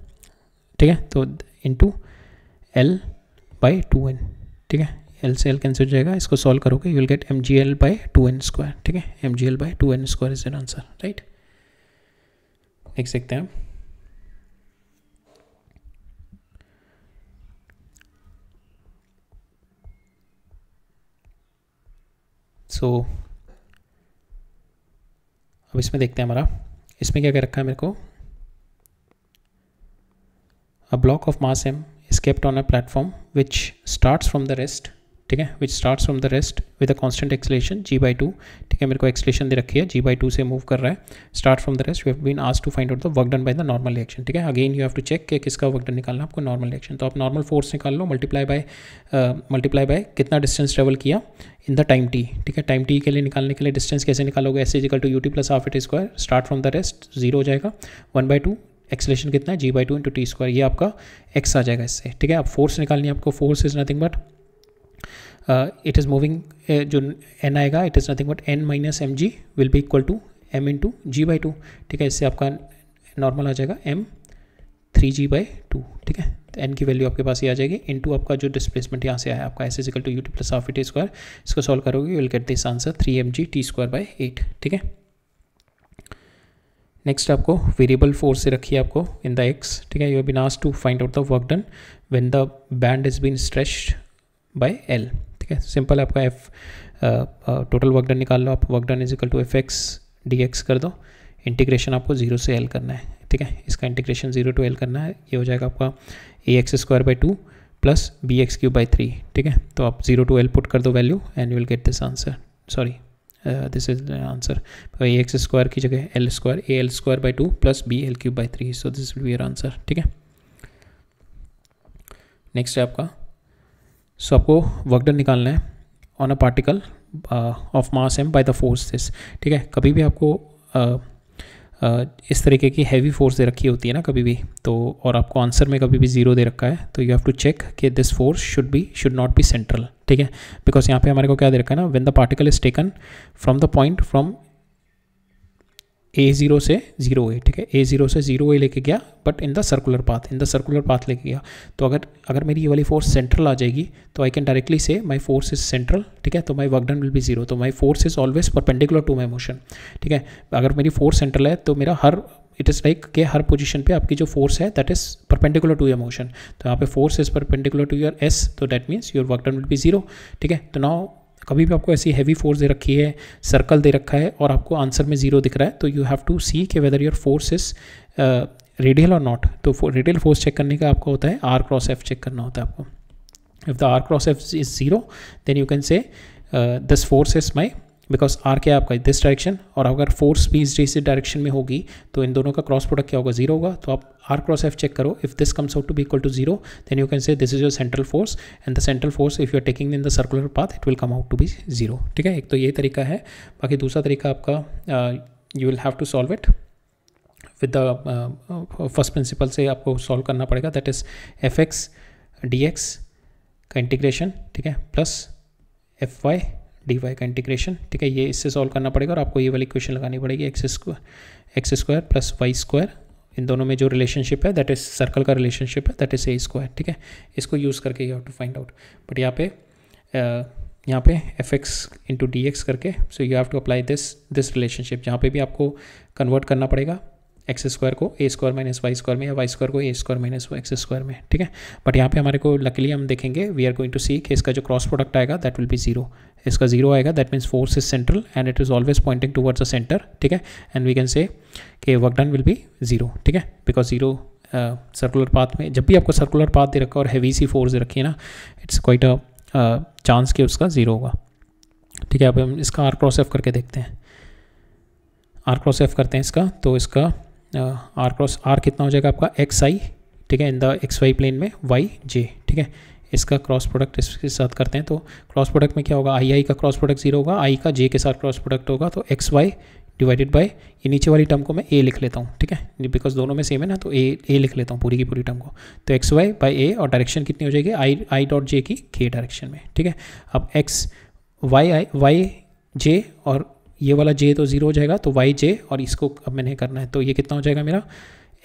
ठीक है, तो इंटू L/2n. ठीक है, L से L कैंसिल हो जाएगा, इसको सॉल्व करोगे यू विल गेट mgl/2n². ठीक है, mgl/2n² is an answer, right. देख सकते हैं सो अब इसमें देखते हैं हमारा, इसमें क्या कर रखा है मेरे को, a block of mass m is kept on a platform which starts from the rest. ठीक है, which starts from the rest with a constant acceleration g/2. ठीक है, मेरे को एक्सलेशन दे रखी है, g/2 से मूव कर रहा है. Start from the rest, you have been asked to find out the work done by the normal reaction. ठीक है, again you have to check कि किसका वर्क डन निकालना है आपको, नॉर्मल रिएक्शन. तो आप नॉर्मल फोर्स निकाल लो, मल्टीप्लाई बाय कितना डिस्टेंस ट्रेवल किया इन द टाइम t. ठीक है, टाइम t के लिए निकालने के लिए डिस्टेंस कैसे निकालोगे, s = ut + ½ t². Start from the rest 0 हो जाएगा, 1/2 एक्सलेशन कितना है, g/2 × t². ये आपका x आ जाएगा इससे. ठीक है, अब फोर्स निकालनी है आपको, force is nothing but it is moving, जो n आएगा it is nothing but n - mg will be equal to m × g/2. ठीक है, इससे आपका नॉर्मल आ जाएगा m 3g/2. ठीक है, तो n की वैल्यू आपके पास ये आ जाएगी, इनटू आपका जो डिस्प्लेसमेंट यहाँ से आया आपका s = ut + ½ t². इसको सॉल्व करोगे you will get this answer 3mg t²/8. ठीक है, नेक्स्ट आपको वेरिएबल फोर्स से रखी है आपको इन द x. ठीक है, you have been asked to find out the work done when the band is been stretched by L. ठीक है, सिंपल आपका F टोटल वर्क डन निकाल लो आप. Work done is equal to Fx dx कर दो, इंटीग्रेशन आपको 0 से L करना है. ठीक है, इसका इंटीग्रेशन 0 to L करना है. ये हो जाएगा आपका ax² / 2 प्लस bx³ / 3. ठीक है, तो आप 0 to L पुट कर दो value and you will get this answer. Sorry, this is answer. ax² की जगह L², al² / 2 plus bl³ / 3. So this will be your answer. ठीक है, नेक्स्ट है आपका, सो आपको वर्क डन निकालना है on a particle of mass m by the force this. ठीक है, कभी भी आपको इस तरीके की हैवी फोर्स दे रखी होती है ना कभी भी, तो और आपको आंसर में कभी भी 0 दे रखा है, तो यू हैव टू चेक कि this force should not be central. ठीक है, बिकॉज यहाँ पे हमारे को क्या दे रखा है ना, when the particle is taken from the point from A0 से 0A, ठीक है, A0 से 0A लेके गया but in the circular path लेके गया। तो अगर मेरी ये वाली फोर्स सेंट्रल आ जाएगी तो आई कैन डायरेक्टली से माई फोर्स इज सेंट्रल, ठीक है, तो my work done will be 0। तो my force is always perpendicular to my motion, ठीक है। अगर मेरी फोर्स सेंट्रल है तो मेरा इट इज़ लाइक कि हर पोजीशन पे आपकी जो फोर्स है that is perpendicular to your motion. तो यहाँ पे force is perpendicular to your s, तो that means your work done will be 0, ठीक है। तो नाउ कभी भी आपको ऐसी हैवी फोर्स दे रखी है, सर्कल दे रखा है और आपको आंसर में 0 दिख रहा है, तो यू हैव टू सी कि whether your force is radial और नॉट। तो रेडियल फोर्स चेक करने का आपको होता है R क्रॉस F चेक करना होता है आपको। If the R cross F is 0 then you can say this force is my, because R क्या है आपका दिस डायरेक्शन, और अगर फोर्स भी इस डायरेक्शन में होगी तो इन दोनों का क्रॉस प्रोडक्ट क्या होगा 0 होगा। तो आप R क्रॉस F चेक करो, if this comes out to be equal to 0 then you can say this is your central force and the central force if you are taking in the circular path it will come out to be 0, ठीक है। एक तो ये तरीका है। बाकी दूसरा तरीका आपका you will have to solve it with the first principle से आपको सॉल्व करना पड़ेगा, दैट इज fx dx का इंटीग्रेशन, ठीक है, प्लस fy dy का इंटीग्रेशन, ठीक है। ये इससे सॉल्व करना पड़ेगा और आपको ये वाली इक्वेशन लगानी पड़ेगी x square plus y square, इन दोनों में जो रिलेशनशिप है दैट इज सर्कल का रिलेशनशिप है दैट इज ए स्क्वायर, ठीक है। इसको यूज़ करके you have to find out. But यहाँ पे f x into d x करके, so you have to apply this relationship, जहाँ पे भी आपको कन्वर्ट करना पड़ेगा एक्स स्क्वायर को ए स्क्वायर माइनस वाई स्क्वायर में या वाई स्क्वायर को ए स्क्वायर माइनस एक्स स्क्वायर में, ठीक है। बट यहाँ पे हमारे को लकीली हम देखेंगे we are going to see कि इसका जो क्रॉस प्रोडक्ट आएगा दैट विल बी 0, इसका 0 आएगा, that means force is central and it is always pointing towards a centre, ठीक है। एंड वी कैन से कि वर्क डन विल बी 0, ठीक है, बिकॉज 0 सर्कुलर पाथ में जब भी आपको सर्कुलर पाथ दे रखा है और हैवी सी फोर्स दे रखी है ना, इट्स क्वाइट अ चांस कि उसका 0 होगा, ठीक है। अब हम इसका R क्रॉस F करके देखते हैं, R क्रॉस F करते हैं इसका, तो इसका R कितना हो जाएगा आपका XI, ठीक है, इन द XY प्लेन में YJ, ठीक है। इसका क्रॉस प्रोडक्ट इसके साथ करते हैं, तो क्रॉस प्रोडक्ट में क्या होगा, II का क्रॉस प्रोडक्ट 0 होगा, I का J के साथ क्रॉस प्रोडक्ट होगा, तो XY डिवाइडेड बाय ये नीचे वाली टर्म को मैं A लिख लेता हूँ, ठीक है, बिकॉज दोनों में सेम है ना, तो A लिख लेता हूँ पूरी की पूरी टर्म को। तो XY बाय A और डायरेक्शन कितनी हो जाएगी I डॉट J की K डायरेक्शन में, ठीक है। अब YJ और ये वाला J तो 0 हो जाएगा, तो YJ और इसको अब मैंने करना है, तो ये कितना हो जाएगा मेरा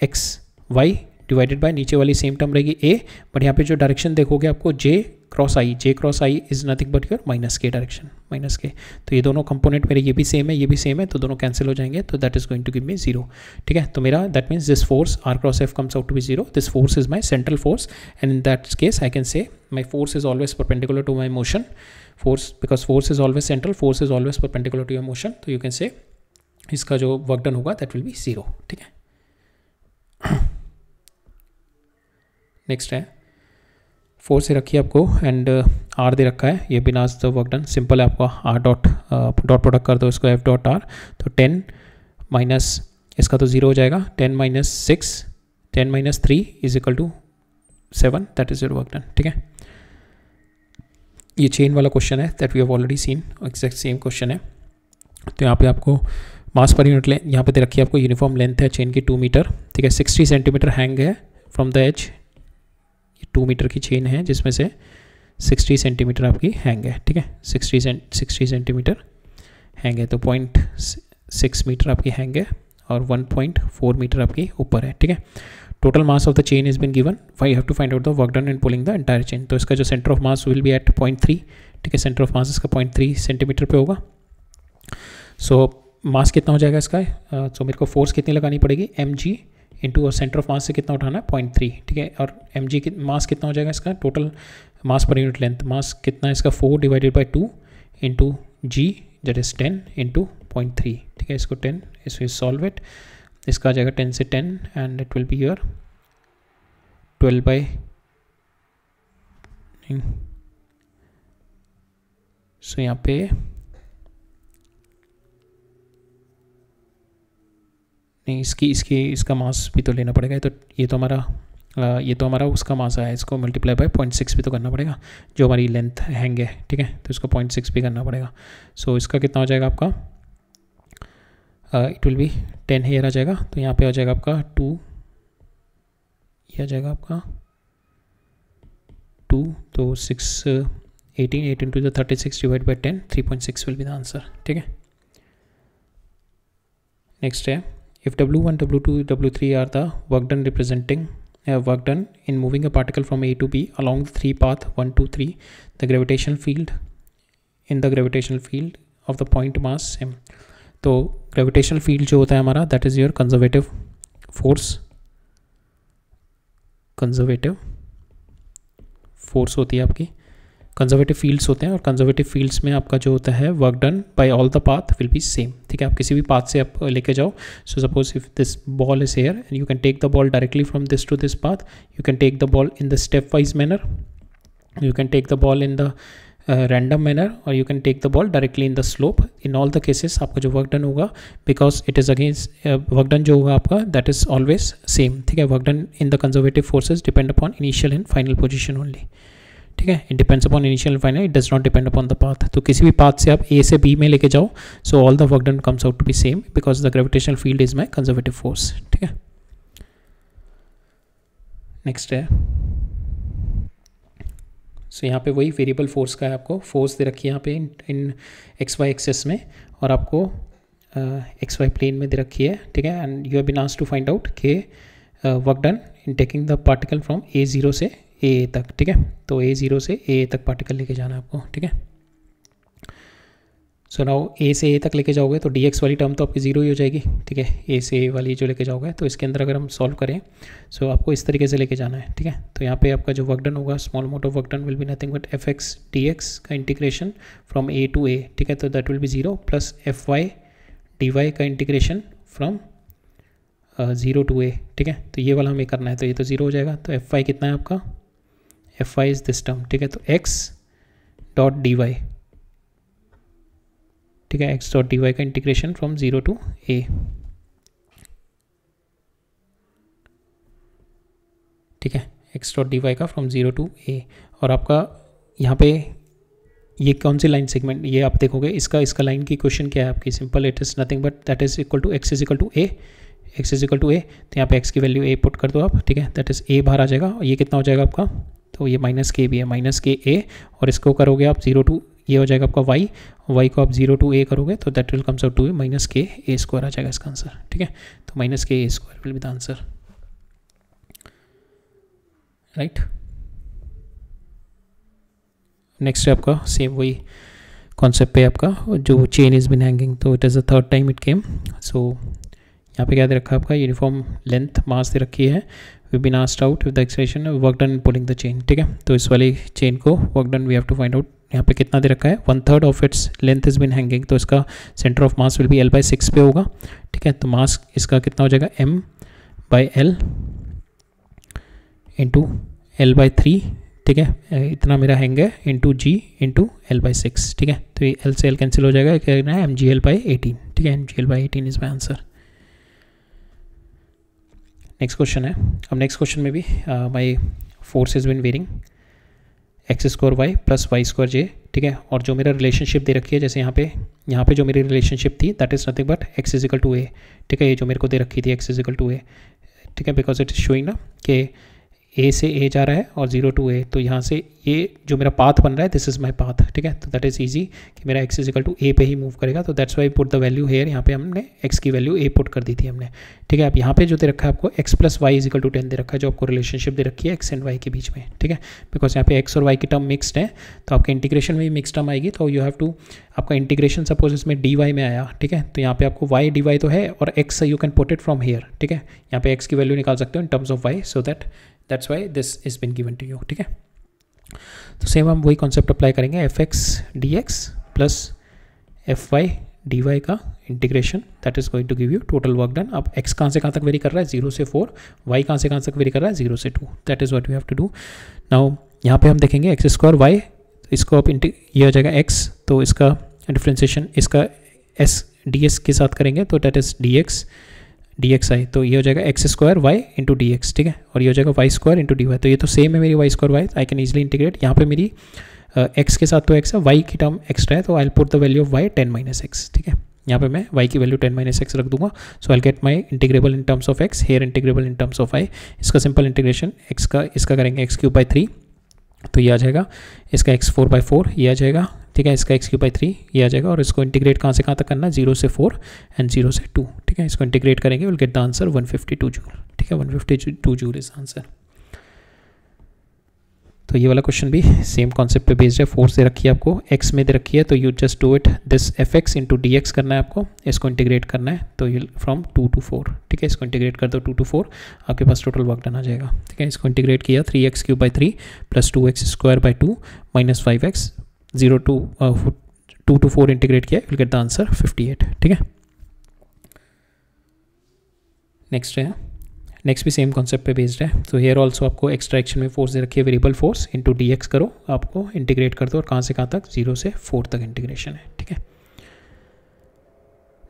XY डिवाइडेड बाय नीचे वाली सेम टर्म रहेगी A, बट यहाँ पे जो डायरेक्शन देखोगे आपको J cross I is nothing but your minus K direction, minus K। तो ये दोनों कंपोनेंट मेरे ये भी सेम है ये भी सेम है, तो दोनों कैंसिल हो जाएंगे, तो that is going to give me 0, ठीक है। तो मेरा that means this force R cross F comes out to be 0, this force is my central force and in that case I can say my force is always perpendicular to my motion, force because force is always central, force is always perpendicular to your motion, तो you can say इसका जो work done होगा that will be 0, ठीक है। Next है force से रखी है आपको एंड R दे रखा है, ये बिना द वर्क डन सिंपल है आपका R डॉट प्रोडक्ट कर दो इसको F डॉट R, तो 10 माइनस इसका तो 0 हो जाएगा, 10 minus 6 10 minus 3 is equal to 7, that is your work done, ठीक है। ये चेन वाला क्वेश्चन है that we have already seen, exact same question है। तो यहाँ पे आपको मास पर यूनिट लेंथ यहाँ पे दे रखी है आपको, यूनिफॉर्म लेंथ है चेन की 2 मीटर, ठीक है, 60 सेंटीमीटर हैंग है फ्रॉम द एज, 2 मीटर की चेन है जिसमें से 60 सेंटीमीटर आपकी हैंग है, ठीक है, 60 सेंटीमीटर हैंग है, तो 0.6 मीटर आपकी हैंग है और 1.4 मीटर आपकी ऊपर है, ठीक है। Total mass of the chain is been given, I have to find out the work done in pulling the entire chain. तो इसका जो centre of mass will be at 0.3, ठीक है, सेंटर ऑफ मास इसका 0.3 सेंटीमीटर पे होगा। सो मास कितना हो जाएगा इसका, सो मेरे को फोर्स कितनी लगानी पड़ेगी mg इंटू और सेंटर ऑफ मास से कितना उठाना है 0.3, ठीक है, और mg की मास कितना हो जाएगा इसका, total mass per unit length mass कितना है इसका 4 divided by 2 into g that is 10 into 0.3, ठीक है, इसको 10 इसको सॉल्व इट, इसका आ जाएगा 10 से 10 and it will be your 12 by so यहाँ पे नहीं इसका मास भी तो लेना पड़ेगा, तो ये तो हमारा उसका मास आया, इसको मल्टीप्लाई बाय 0.6 भी तो करना पड़ेगा जो हमारी लेंथ हैंग है, ठीक है, तो इसको 0.6 भी करना पड़ेगा। सो इसका कितना हो जाएगा आपका, इट विल बी 10 हेयर आ जाएगा, तो यहाँ पे आ जाएगा आपका 2, ये आ जाएगा आपका 2, तो 6 8 into the 36 divide by 10 3.6 will be the answer, ठीक है। नेक्स्ट है if W1, W2, W3 are the work done representing work done in moving a particle from A to B along the three path 1, 2, 3, the gravitational field in the gravitational field of the point mass m. तो gravitational field जो होता है हमारा that is your conservative force होती है आपकी, conservative fields होते हैं, और कंजर्वेटिव फील्ड्स में आपका जो होता है work done bye all the path will be same. ठीक है, आप किसी भी पाथ से आप लेके जाओ. So suppose if this ball is here and you can take the ball directly from this to this path, you can take the ball in the step wise manner, you can take the ball in the random manner, और you can take the ball directly in the slope. In all the cases आपका जो work done होगा, because it is against work done जो होगा आपका that is always same. ठीक है, work done in the conservative forces depend upon initial and final position only. ठीक है, it depends upon initial and final, it does not depend upon the path. तो किसी भी पाथ से आप ए से बी में लेके जाओ, so all the work done comes out to be same because the gravitational field is my conservative force. ठीक है, नेक्स्ट है. सो यहाँ पे वही वेरिएबल फोर्स का है, आपको फोर्स दे रखी है यहाँ पे इन एक्स वाई एक्सेस में, और आपको एक्स वाई प्लेन में दे रखी है. ठीक है, and you have been asked to find out के work done in taking the particle from A0 से A तक. ठीक है, तो A0 से A तक पार्टिकल लेके जाना है आपको. ठीक है, सो नाउ A से A तक लेके जाओगे तो dx वाली टर्म तो आपकी जीरो ही हो जाएगी. ठीक है, A से A वाली जो लेके जाओगे, तो इसके अंदर अगर हम सॉल्व करें, सो आपको इस तरीके से लेके जाना है. ठीक है, तो यहाँ पे आपका जो वर्क डन होगा, small amount of work done will be nothing but fx dx का integration from A to A. ठीक है, तो that will be 0 plus fy dy का इंटीग्रेशन फ्रॉम 0 टू A. ठीक है, तो ये वाला हमें करना है, तो ये तो 0 हो जाएगा. तो fy कितना है आपका, fy इज दिस टर्म. ठीक है, तो x डॉट dy. ठीक है, x डॉट dy का इंटीग्रेशन फ्रॉम 0 टू A. ठीक है, x डॉट dy का फ्रॉम 0 टू A. और आपका यहाँ पे ये कौन सी लाइन सेगमेंट, ये आप देखोगे इसका लाइन की क्वेश्चन क्या है आपकी, simple, it is nothing but that is equal to x is equal to A. x is equal to A, तो यहाँ पे x की वैल्यू A पुट कर दो आप. ठीक है, दैट इज A बाहर आ जाएगा, और ये कितना हो जाएगा आपका, तो ये माइनस के भी है, माइनस के A, और इसको करोगे आप 0 टू, ये हो जाएगा आपका y को आप 0 टू A करोगे, तो that will comes out to minus k A square आ जाएगा इसका आंसर. ठीक है, तो minus k A square will be the answer. Right, next है आपका सेम वही कॉन्सेप्ट पे आपका जो चेन इज बिन हैंगिंग, तो it is the third time it came. So यहाँ पे क्या दे रखा है आपका, यूनिफॉर्म लेंथ मास दे रखी है, we been asked out with the expression work done in pulling the chain. ठीक है, तो इस वाली चेन को work done we have to find out. यहाँ पे कितना दे रखा है, 1/3 of its length is been hanging, तो इसका centre of mass will be L/6 पे होगा. ठीक है, तो मास इसका कितना हो जाएगा, M/L इंटू L/3. ठीक है, इतना मेरा हैंग है इंटू G इंटू L/6. ठीक है, तो ये L से L कैंसिल हो जाएगा, क्या करना है, MgL/18. ठीक है, MgL/18 is my answer. Next question है. अब नेक्स्ट क्वेश्चन में भी my force is been varying x square y plus y square j. ठीक है, और जो मेरा रिलेशनशिप दे रखी है, जैसे यहाँ पे जो मेरी रिलेशनशिप थी that is nothing but x is equal to a. ठीक है, ये जो मेरे को दे रखी थी x is equal to a. ठीक है, बिकॉज इट इज शोइंग ना कि ए से ए जा रहा है और 0 टू ए, तो यहाँ से ये जो मेरा पाथ बन रहा है दिस इज़ माई पाथ. ठीक है, तो दैट इज़ ईजी कि मेरा एक्स इज इक्वल टू ए पे ही मूव करेगा, तो that's Y put the value hair. यहाँ पे हमने एक्स की वैल्यू ए पुट कर दी थी हमने. ठीक है, अब यहाँ पे जो दे रखा है आपको x plus y is equal to 10 दे रखा है, जो आपको रिलेशनशिप दे रखी है एक्स एंड वाई के बीच में. ठीक है, बिकॉज यहाँ पे एक्स और वाई की टर्म मिक्सड है, तो आपके इंटीग्रेशन में भी मिक्स टर्म आएगी, तो यू हैव टू, आपका इंटीग्रेशन सपोज इसमें डी वाई में आया. ठीक है, तो यहाँ पे आपको वाई डी वाई तो है, और x you can put it from here. ठीक है, यहाँ पे एक्स की वैल्यू निकाल सकते हो in terms of y, so that's why this is been given to you. ठीक है, तो सेम हम वही कॉन्सेप्ट अप्लाई करेंगे, f x d x plus f y d y का integration, that is going to give you total work done. अब x कहाँ से कहाँ तक वेरी कर रहा है, 0 से 4, वाई कहाँ से कहाँ तक वेरी कर रहा है, 0 से 2. That is what we have to do. Now यहाँ पे हम देखेंगे एक्स स्क्वायर वाई, इसको आप ये हो जाएगा एक्स, तो इसका डिफ्रेंसिएशन इसका एस डी एस के साथ करेंगे, तो that is d x I, तो ये हो जाएगा x square y into d x. ठीक है, और ये हो जाएगा y square into d y, तो ये तो सेम है मेरी y square y, I can easily integrate. यहाँ पे मेरी एक्स के साथ तो एक्स है, वाई की टर्म एक्स्ट्रा है, तो I will put the value of y 10 - x. ठीक है, यहाँ पे मैं y की वैल्यू 10 - x रख दूंगा, so I get my integrable in terms of x, here integrable in terms of y. इसका सिंपल इंटीग्रेशन x का इसका करेंगे x³ / 3 तो ये आ जाएगा, इसका x4/4 ये आ जाएगा, ठीक है, इसका x3/3 ये आ जाएगा, और इसको इंटीग्रेट कहाँ से कहाँ तक करना है, 0 से 4 एंड 0 से 2, ठीक है, इसको इंटीग्रेट करेंगे, will get the answer 152 joule, ठीक है, 152 जूल इज आंसर। तो ये वाला क्वेश्चन भी सेम कॉन्सेप्ट पे बेस्ड है, फोर्स दे रखी है आपको, x में दे रखी है, तो you just do it this fx into dx करना है आपको, इसको इंटीग्रेट करना है, तो ये फ्रॉम 2 to 4, ठीक है, इसको इंटीग्रेट कर दो 2 to 4, आपके पास टोटल वर्क डन आ जाएगा, ठीक है, इसको इंटीग्रेट किया 3x³ plus 2x² minus 5x 2 to 4 integrate किया, विल गेट द आंसर 58, ठीक है। नेक्स्ट भी सेम कॉन्सेप्ट पे बेस्ड है, तो हेयर ऑल्सो आपको एक्स्ट्रा एक्शन में फोर्स दे रखी है, वेरिएबल फोर्स इंटू dx करो, आपको इंटीग्रेट कर दो, और कहाँ से कहाँ तक, 0 से 4 तक इंटीग्रेशन है, ठीक है।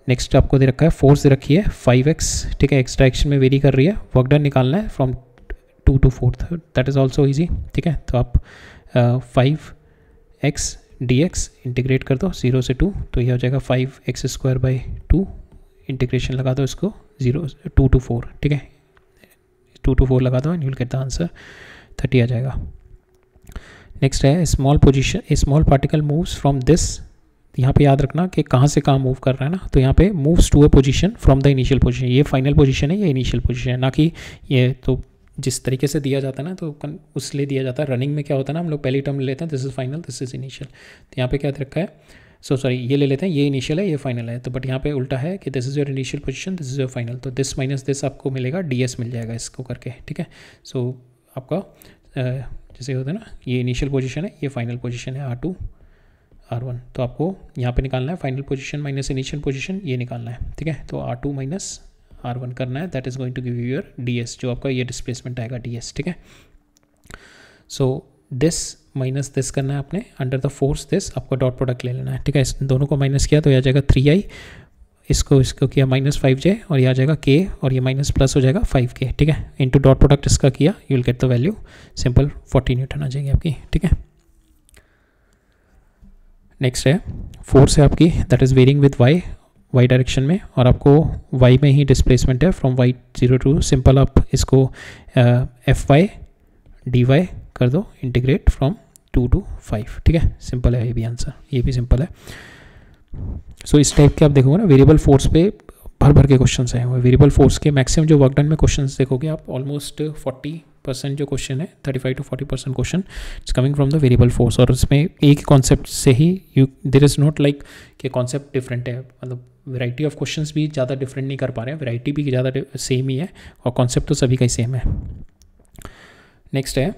नेक्स्ट आपको दे रखा है, फोर्स दे रखी है 5x, ठीक है, एक्स्ट्रा एक्शन में वेरी कर रही है, वर्क डन निकालना है from 2 to 4, that is also easy, ठीक है। तो आप 5x dx इंटीग्रेट कर दो 0 से 2, तो ये हो जाएगा 5x²/2, इंटीग्रेशन लगा दो इसको 2 to 4, ठीक है, 2 to 4 लगा दो and you will get the answer 30 आ जाएगा। नेक्स्ट है small particle moves from this, यहाँ पे याद रखना कि कहाँ से कहाँ मूव कर रहा है ना, तो यहाँ पे moves to a position from the initial position, ये फाइनल पोजीशन है, ये इनिशियल पोजीशन है, ना कि ये तो जिस तरीके से दिया जाता है ना, तो उस लिए दिया जाता है। रनिंग में क्या होता है ना, हम लोग पहली टर्म ले लेते हैं, this is final, this is initial, तो यहाँ पे क्या दे रखा है, सॉरी ये ले लेते हैं, ये इनिशियल है, ये फाइनल है, तो बट यहाँ पे उल्टा है कि this is your initial position, this is your final, तो दिस माइनस दिस आपको मिलेगा, ds मिल जाएगा इसको करके, ठीक है। सो आपका जैसे होता है ना, ये इनिशियल पोजीशन है, ये फाइनल पोजीशन है, R2 R1, तो आपको यहाँ पे निकालना है final position minus initial position, ये निकालना है, ठीक है। तो R2 माइनस R1 करना है, that is going to give you your ds, जो आपका ये डिस्प्लेसमेंट आएगा ds, ठीक है। सो दिस माइनस दिस करना है आपने, अंडर द फोर्स दिस आपको डॉट प्रोडक्ट ले लेना है, ठीक है। इस दोनों को माइनस किया तो यह आ जाएगा 3i, इसको किया माइनस 5j, और यह आ जाएगा k, और ये माइनस प्लस हो जाएगा 5k, ठीक है, इनटू डॉट प्रोडक्ट इसका किया, you will get the value simple 40 newton आ जाएगी आपकी, ठीक है। नेक्स्ट है फोर्स है आपकी, that is varying with y direction में, और आपको y में ही डिस्प्लेसमेंट है फ्रॉम y0 टू, सिंपल आप इसको fy dy कर दो, इंटीग्रेट फ्रॉम 2 to 5, ठीक है, सिंपल है ये भी आंसर, ये भी सिंपल है। सो इस टाइप के आप देखोगे ना, वेरिएबल फोर्स पे भर के क्वेश्चंस हैं, वेरिएबल फोर्स के मैक्सिमम जो वर्क डन में क्वेश्चंस देखोगे आप, ऑलमोस्ट 40% जो क्वेश्चन है, 35 to 40% question it's coming from the variable force, और इसमें एक कॉन्सेप्ट से ही देयर इज नॉट लाइक कि कॉन्सेप्ट डिफरेंट है, मतलब वैरायटी ऑफ क्वेश्चंस भी ज़्यादा डिफरेंट नहीं कर पा रहे हैं, वैरायटी भी ज़्यादा सेम ही है, और कॉन्सेप्ट तो सभी का ही सेम है। नेक्स्ट है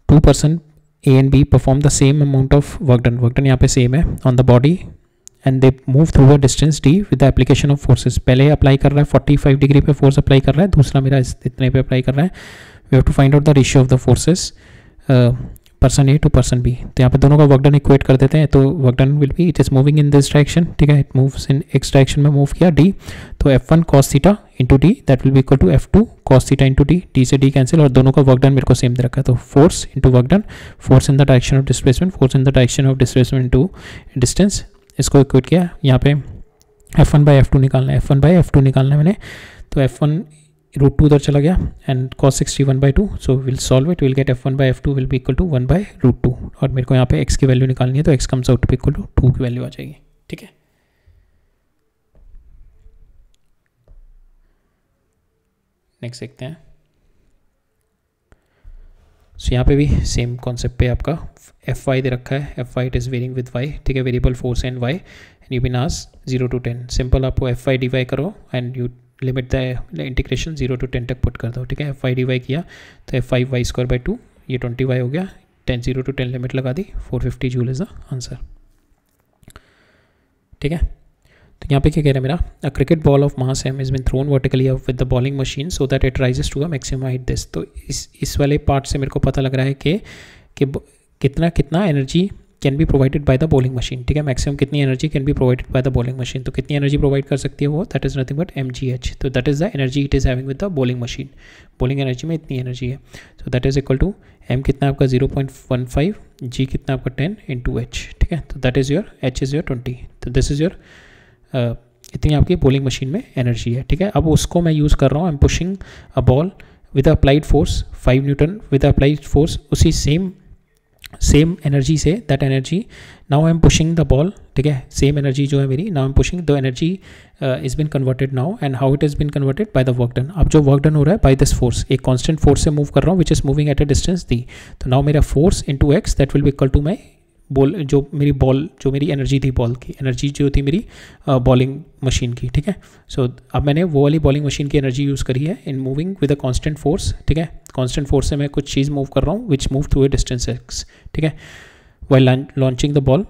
2 person A and B perform the same amount of work done यहाँ पे सेम है on the body and they move through a distance d with the application of forces, पहले अप्लाई कर रहा है 45 डिग्री पे फोर्स अप्लाई कर रहा है, दूसरा मेरा इतने पे अप्लाई कर रहा है, we have to find out the ratio of the forces person A to person B, तो यहाँ पे दोनों का वर्क डन इक्वेट कर देते हैं, तो work done will be, it is moving in this direction, ठीक है, it moves in x direction में मूव किया d, तो f1 cos theta into d, that will be equal to f2 cos theta into d, d से d cancel, और दोनों का work done मेरे को सेम दे रखा है, तो force into work done, force in the direction of displacement, force in the direction of displacement into distance, इसको इक्वेट किया, यहाँ पे f1/f2 निकालना है, f1/f2 निकालना है मैंने, तो f1 √2 उधर चला गया and cos 61/2, so will solve it, will get f1/f2 will be equal to 1/√2, और मेरे को यहाँ पे x की वैल्यू निकालनी है, तो x comes out to equal to 2 की वैल्यू आ जाएगी, ठीक है। नेक्स्ट देखते हैं, सो यहाँ पे भी सेम कॉन्सेप्ट पे आपका fy दे रखा है, fy it is varying with y, ठीक है, variable force and y, and you been asked 0 to 10, simple आपको fy dy करो and you limit the integration 0 to 10 तक पुट कर दो, ठीक है, fy dy किया तो f5y²/2, ये 20y हो गया, 0 to 10 लिमिट लगा दी, 450 जूल इज द आंसर, ठीक है। तो यहाँ पे क्या कह रहा है मेरा, a cricket ball of mass m is been thrown vertically up with the bowling machine so that it rises to a maximum height this, तो इस वाले पार्ट से मेरे को पता लग रहा है कि कितना energy can be provided by the bowling machine, ठीक है, मैक्सिमम कितनी energy can be provided by the bowling machine, तो कितनी एनर्जी प्रोवाइड कर सकती है वो, that is nothing but mgh, तो that is the energy it is having with the bowling machine, bowling energy में इतनी एनर्जी है, so that is equal to m कितना आपका 0.15, g कितना आपका 10 into h, ठीक है, तो that is your h is your 20, तो दिस इज योर इतनी आपकी बॉलिंग मशीन में एनर्जी है, ठीक है। अब उसको मैं यूज़ कर रहा हूँ, I am pushing a ball with applied force 5 newton with applied force, उसी सेम सेम एनर्जी से that energy now I am pushing the ball, ठीक है, सेम एनर्जी जो है मेरी, now I am pushing the energy is been converted now, and how it is been converted by the work done. अब जो work done हो रहा है बाय दिस फोर्स, एक कांस्टेंट फोर्स से मूव कर रहा हूँ which is moving at a distance d, तो नाउ मेरा force into x that will be equal to my ball, जो मेरी एनर्जी थी, बॉल की एनर्जी जो थी मेरी बॉलिंग मशीन की, ठीक है। सो अब मैंने वो वाली बॉलिंग मशीन की एनर्जी यूज़ करी है in moving with a constant force, ठीक है, कांस्टेंट फोर्स से मैं कुछ चीज़ मूव कर रहा हूँ which move through a distance x, ठीक है, वाइल लॉन्चिंग द बॉल,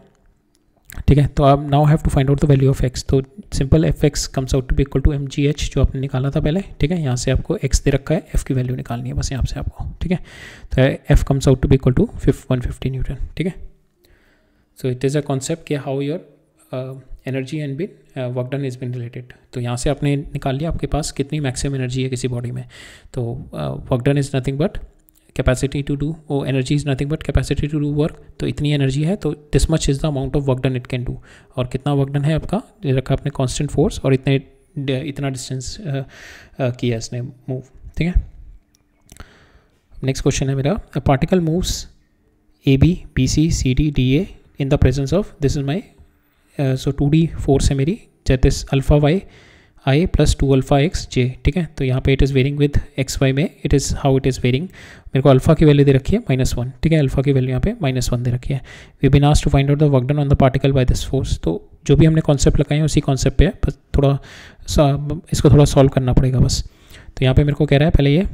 ठीक है। तो अब now have to find out the value of x, तो सिंपल f x comes out to be equal to m g h जो आपने निकाला था पहले, ठीक है। यहाँ से आपको एक्स दे रखा है, एफ की वैल्यू निकालनी है बस यहाँ से आपको, ठीक है। तो f comes out to be equal to 150 newton, ठीक है। So it is a concept कि how your energy and been work done is been related. तो यहाँ से आपने निकाल लिया आपके पास कितनी मैक्सिमम एनर्जी है किसी बॉडी में, तो work done is nothing but capacity to do, वो energy is nothing but capacity to do work, तो इतनी एनर्जी है, तो this much is the amount of work done it can do. और कितना वर्क डन है आपका, रखा आपने कांस्टेंट फोर्स और इतना डिस्टेंस किया इसने मूव, ठीक है। नेक्स्ट क्वेश्चन है मेरा, particle moves A B B C C D D A in the presence of, this is my so 2D force है मेरी, that is alpha y i plus 2 alpha x j, ठीक है। तो यहाँ पे it is varying with x y में, it is how it is varying, मेरे को अल्फा की वैल्यू दे रखी है -1, ठीक है, अल्फा की वैल्यू यहाँ पे -1 दे रखी है। We been asked to find out the work done on the particle by this force, तो जो भी हमने कॉन्सेप्ट लगाए हैं उसी कॉन्सेप्ट पे है, बस थोड़ा इसको थोड़ा सॉल्व करना पड़ेगा बस। तो यहाँ पे मेरे को कह रहा है पहले ये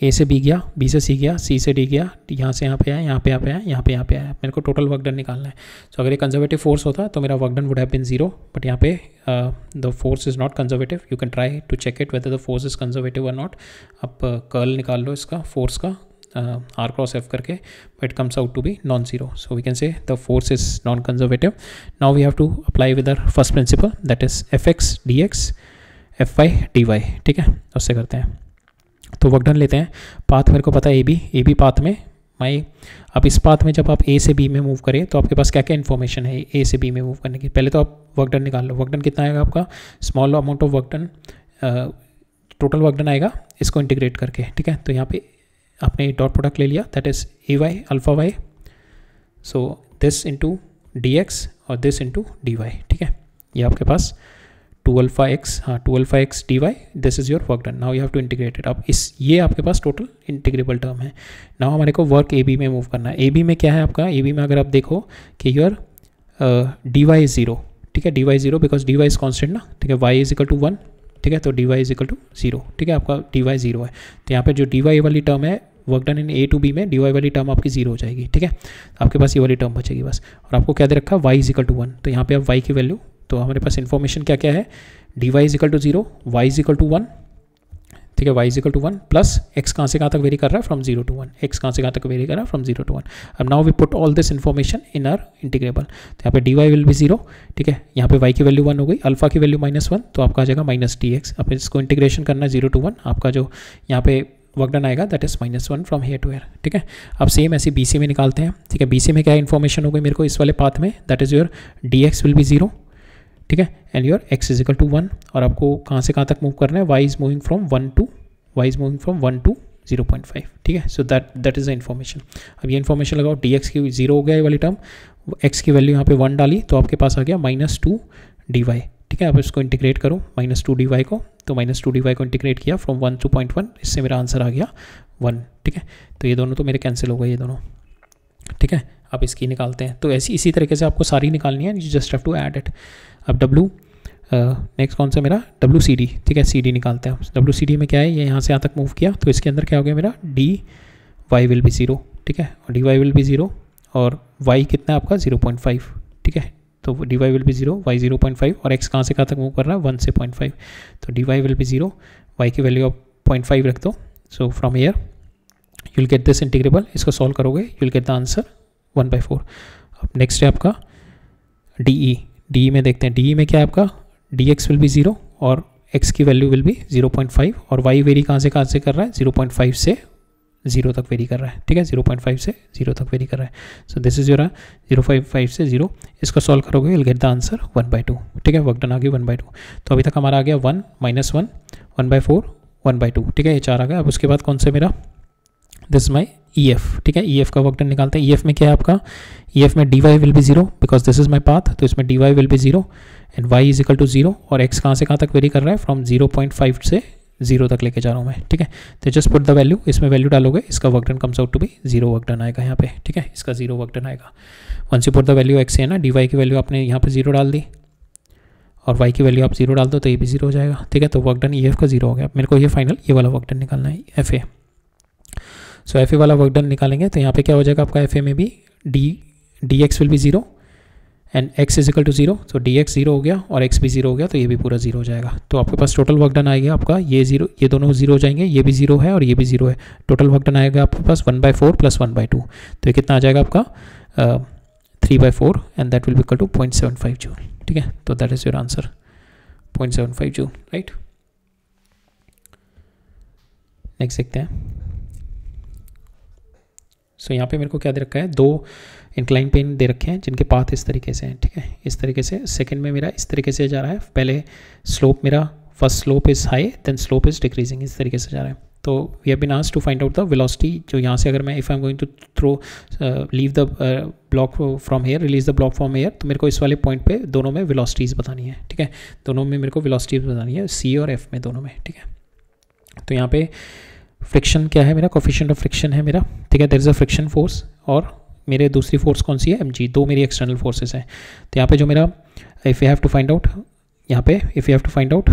ए से बी गया, बी से सी गया, सी से डी गया, यहाँ से यहाँ पे आया, यहाँ पे यहाँ पे आया, यहाँ पे यहाँ पे आया, मेरे को टोटल वर्क डन निकालना है। सो अगर ये कंजर्वेटिव फोर्स होता तो मेरा work done would have been 0, but यहाँ पे the force is not conservative, you can try to check it whether the force is conservative और नॉट। आप कर्ल निकाल लो इसका फोर्स का आर क्रॉस एफ करके, but it comes out to be non zero, so we can say the force is non conservative. Now we have to apply with our first principle that is F x d x f y d y, ठीक है, उससे करते हैं। तो work done लेते हैं, path मेरे को पता है ए बी पाथ में माई, अब इस पाथ में जब आप ए से बी में मूव करें तो आपके पास क्या क्या इन्फॉर्मेशन है ए से बी में मूव करने की। पहले तो आप वर्क डन निकाल लो, वर्क डन कितना आएगा आपका, small amount of work done, total work done आएगा इसको इंटीग्रेट करके, ठीक है। तो यहाँ पे आपने डॉट प्रोडक्ट ले लिया that is a y alpha y, so this into d x और दिस इंटू डी वाई, ठीक है। ये आपके पास 2 अल्फा एक्स, हाँ 2 alpha x d y, this is your work done. Now you have to integrate it. अब ये आपके पास टोटल इंटीग्रेबल टर्म है। नाउ हमारे को वर्क ए बी में मूव करना है। ए बी में क्या है आपका, ए बी में अगर आप देखो कि योर डी वाई इज़ 0, ठीक है, d y 0 because d y is constant ना, ठीक है, वाई इज इक्वल टू 1, ठीक है, तो d y is equal to 0, ठीक है, आपका डी वाई 0 है। तो यहाँ पे जो डी वाई वाली टर्म है work done in A to B में, डी वाई वाली टर्म आपकी 0 हो जाएगी, ठीक है, आपके पास ये वाली टर्म बचेगी बस। और आपको क्या दे रखा है, वाई इज इक्वल टू 1, तो यहाँ पे आप वाई की वैल्यू, तो हमारे पास इन्फॉर्मेशन क्या क्या है, d y is equal to 0, y is equal to 1, ठीक है, y is equal to 1 plus x कहाँ से कहाँ तक वेरी कर रहा है, फ्रॉम 0 to 1, एक्स कहाँ से कहाँ तक वेरी कर रहा है, फ्रॉम 0 to 1। अब now we put all this information in our integrable, तो यहाँ पे डी वाई विल बी 0, ठीक है, यहाँ पे वाई की वैल्यू 1 हो गई, अल्फा की वैल्यू -1, तो आपका आ जाएगा माइनस डी एक्स। अब इसको इंटीग्रेशन करना है 0 to 1, आपका जो यहाँ पे वर्क डन आएगा that is -1 from here to here, ठीक है। अब सेम ऐसे बी सी में निकालते हैं, ठीक है, बी सी में क्या इन्फॉर्मेशन हो गई मेरे को इस वाले पाथ में, that is your d x will be 0, ठीक है, and your x is equal to 1, और आपको कहाँ से कहाँ तक मूव करना है, y is moving from 1 to 0.5, ठीक है। So that is the information. अब ये इन्फॉर्मेशन लगाओ, डी एक्स की 0 हो गया ये वाली टर्म, एक्स की वैल्यू यहाँ पे 1 डाली तो आपके पास आ गया -2 डी वाई, ठीक है। अब इसको इंटीग्रेट करो -2 डी वाई को, तो -2 डी वाई को इंटीग्रेट किया फ्रॉम 1 to 0.1, इससे मेरा आंसर आ गया 1, ठीक है। तो ये दोनों तो मेरे कैंसिल हो गए ये दोनों, ठीक है। अब इसकी निकालते हैं, तो ऐसी इसी तरीके से आपको सारी निकालनी है, you just have to add it. अब डब्लू नेक्स्ट कौन सा मेरा, डब्लू सी डी, ठीक है, सी डी निकालते हैं। डब्लू सी डी में क्या है, ये यहाँ से यहाँ तक मूव किया तो इसके अंदर क्या हो गया मेरा, डी वाई विल बी 0, ठीक है, और डी वाई विल बी 0, और वाई कितना है आपका 0.5, ठीक है, तो d y will be 0, y 0.5, और एक्स कहाँ से कहाँ तक मूव कर रहा है 1 से 0.5, तो d y will be 0, y की वैल्यू आप 0.5 रख दो। So from here you will get this integrable, इसको सॉल्व करोगे you will get the answer 1/4। अब नेक्स्ट है आपका डी ई में देखते हैं, डी ई में क्या है आपका, डी एक्स विल बी 0 और एक्स की वैल्यू विल बी 0.5, और वाई वेरी कहाँ से कर रहा है 0.5 से 0 तक वेरी कर रहा है, ठीक है, 0.5 से 0 तक वेरी कर रहा है। सो दिस इज योर 0.5 से 0, इसको सॉल्व करोगे विल गेट द आंसर 1/2, ठीक है, वर्क डन आ गया 1/2। तो अभी तक हमारा आ गया 1 -1 1/4 1/2, ठीक है, ये 4 आ गया। अब उसके बाद कौन सा मेरा, दिस इज माई EF, ठीक है, EF का वर्क डन निकालते हैं। EF में क्या है आपका, EF में dy will be 0 because this is my path, तो इसमें dy will be 0 and y is equal to 0 और x कहाँ से कहाँ तक वेरी कर रहा है, फ्रॉम 0.5 से 0 तक लेके जा रहा हूँ मैं, ठीक है। तो जस्ट पुट द वैल्यू, इसमें वैल्यू डालोगे, इसका work done comes out to be 0 work done आएगा यहाँ पे, ठीक है, इसका 0 वर्क डन आएगा। Once you put the value x है ना, dy की वैल्यू आपने यहाँ पे 0 डाल दी और y की वैल्यू आप 0 डाल दो तो ये भी 0 हो जाएगा, ठीक है। तो वर्क डन EF का 0 हो गया। मेरे को ये फाइनल ये वाला वर्क डन निकालना है FA। सो FA वाला वर्क डन निकालेंगे तो यहाँ पे क्या हो जाएगा आपका, FA में भी dx will be 0 and x is equal to 0, so dx 0 हो गया और x भी 0 हो गया, तो ये भी पूरा 0 हो जाएगा। तो आपके पास टोटल वर्क डन आएगा आपका ये 0, ये दोनों 0 हो जाएंगे, ये भी 0 है और ये भी 0 है। टोटल वर्क डन आएगा आपके पास 1/4 प्लस 1/2, तो ये कितना आ जाएगा आपका 3/4 and that will be equal to 0.75 joule, ठीक है। तो that is your answer 0.75 joule, right. Next देखते हैं। सो यहाँ पे मेरे को क्या दे रखा है, 2 इंक्लाइन प्लेन दे रखे हैं जिनके पाथ इस तरीके से हैं, ठीक है, इस तरीके से। सेकंड में मेरा इस तरीके से जा रहा है, पहले स्लोप मेरा first slope is high then slope is decreasing, इस तरीके से जा रहा है। तो we have been asked to find out the velocity, जो यहाँ से अगर मैं if I am going to throw leave the block from here, release the block from here, तो मेरे को इस वाले पॉइंट पे दोनों में वेलोसिटीज़ बतानी है, ठीक है, दोनों में मेरे को वेलोसिटीज़ बतानी है, C और F में दोनों में, ठीक है। तो यहाँ पे फ्रिक्शन क्या है मेरा, कोफिशिएंट ऑफ फ्रिक्शन है मेरा, ठीक है, there is a friction force और मेरे दूसरी फोर्स कौन सी है, mg, 2 मेरी एक्सटर्नल फोर्सेस हैं। तो यहाँ पे जो मेरा if you have to find out, यहाँ पे if you have to find out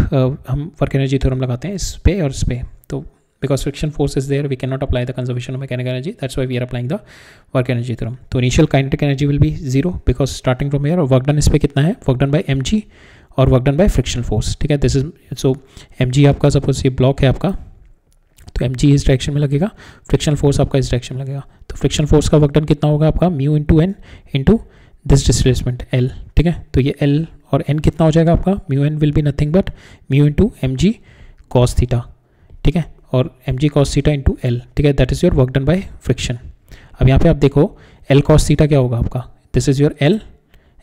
हम वर्क एनर्जी थ्योरम लगाते हैं इस पे और इस पे। तो because friction force is there we can not apply the conservation of mechanical energy, that's why we are applying the work energy theorem. तो initial kinetic energy will be 0 because starting from here, और work done इस पे कितना है, work done bye mg और work done by friction force, ठीक है। This is so mg आपका सपोज ये ब्लॉक है आपका, तो mg इस डायरेक्शन में लगेगा, फ्रिक्शन फोर्स आपका इस डायरेक्शन में लगेगा। तो फ्रिक्शन फोर्स का वर्क डन कितना होगा आपका, mu into N into this displacement L, ठीक है। तो ये L और N कितना हो जाएगा आपका, mu N will be nothing but mu into mg cos theta, ठीक है, और mg cos theta into L, ठीक है, that is your work done by friction. अब यहाँ पे आप देखो L कॉस थीटा क्या होगा आपका, this is your L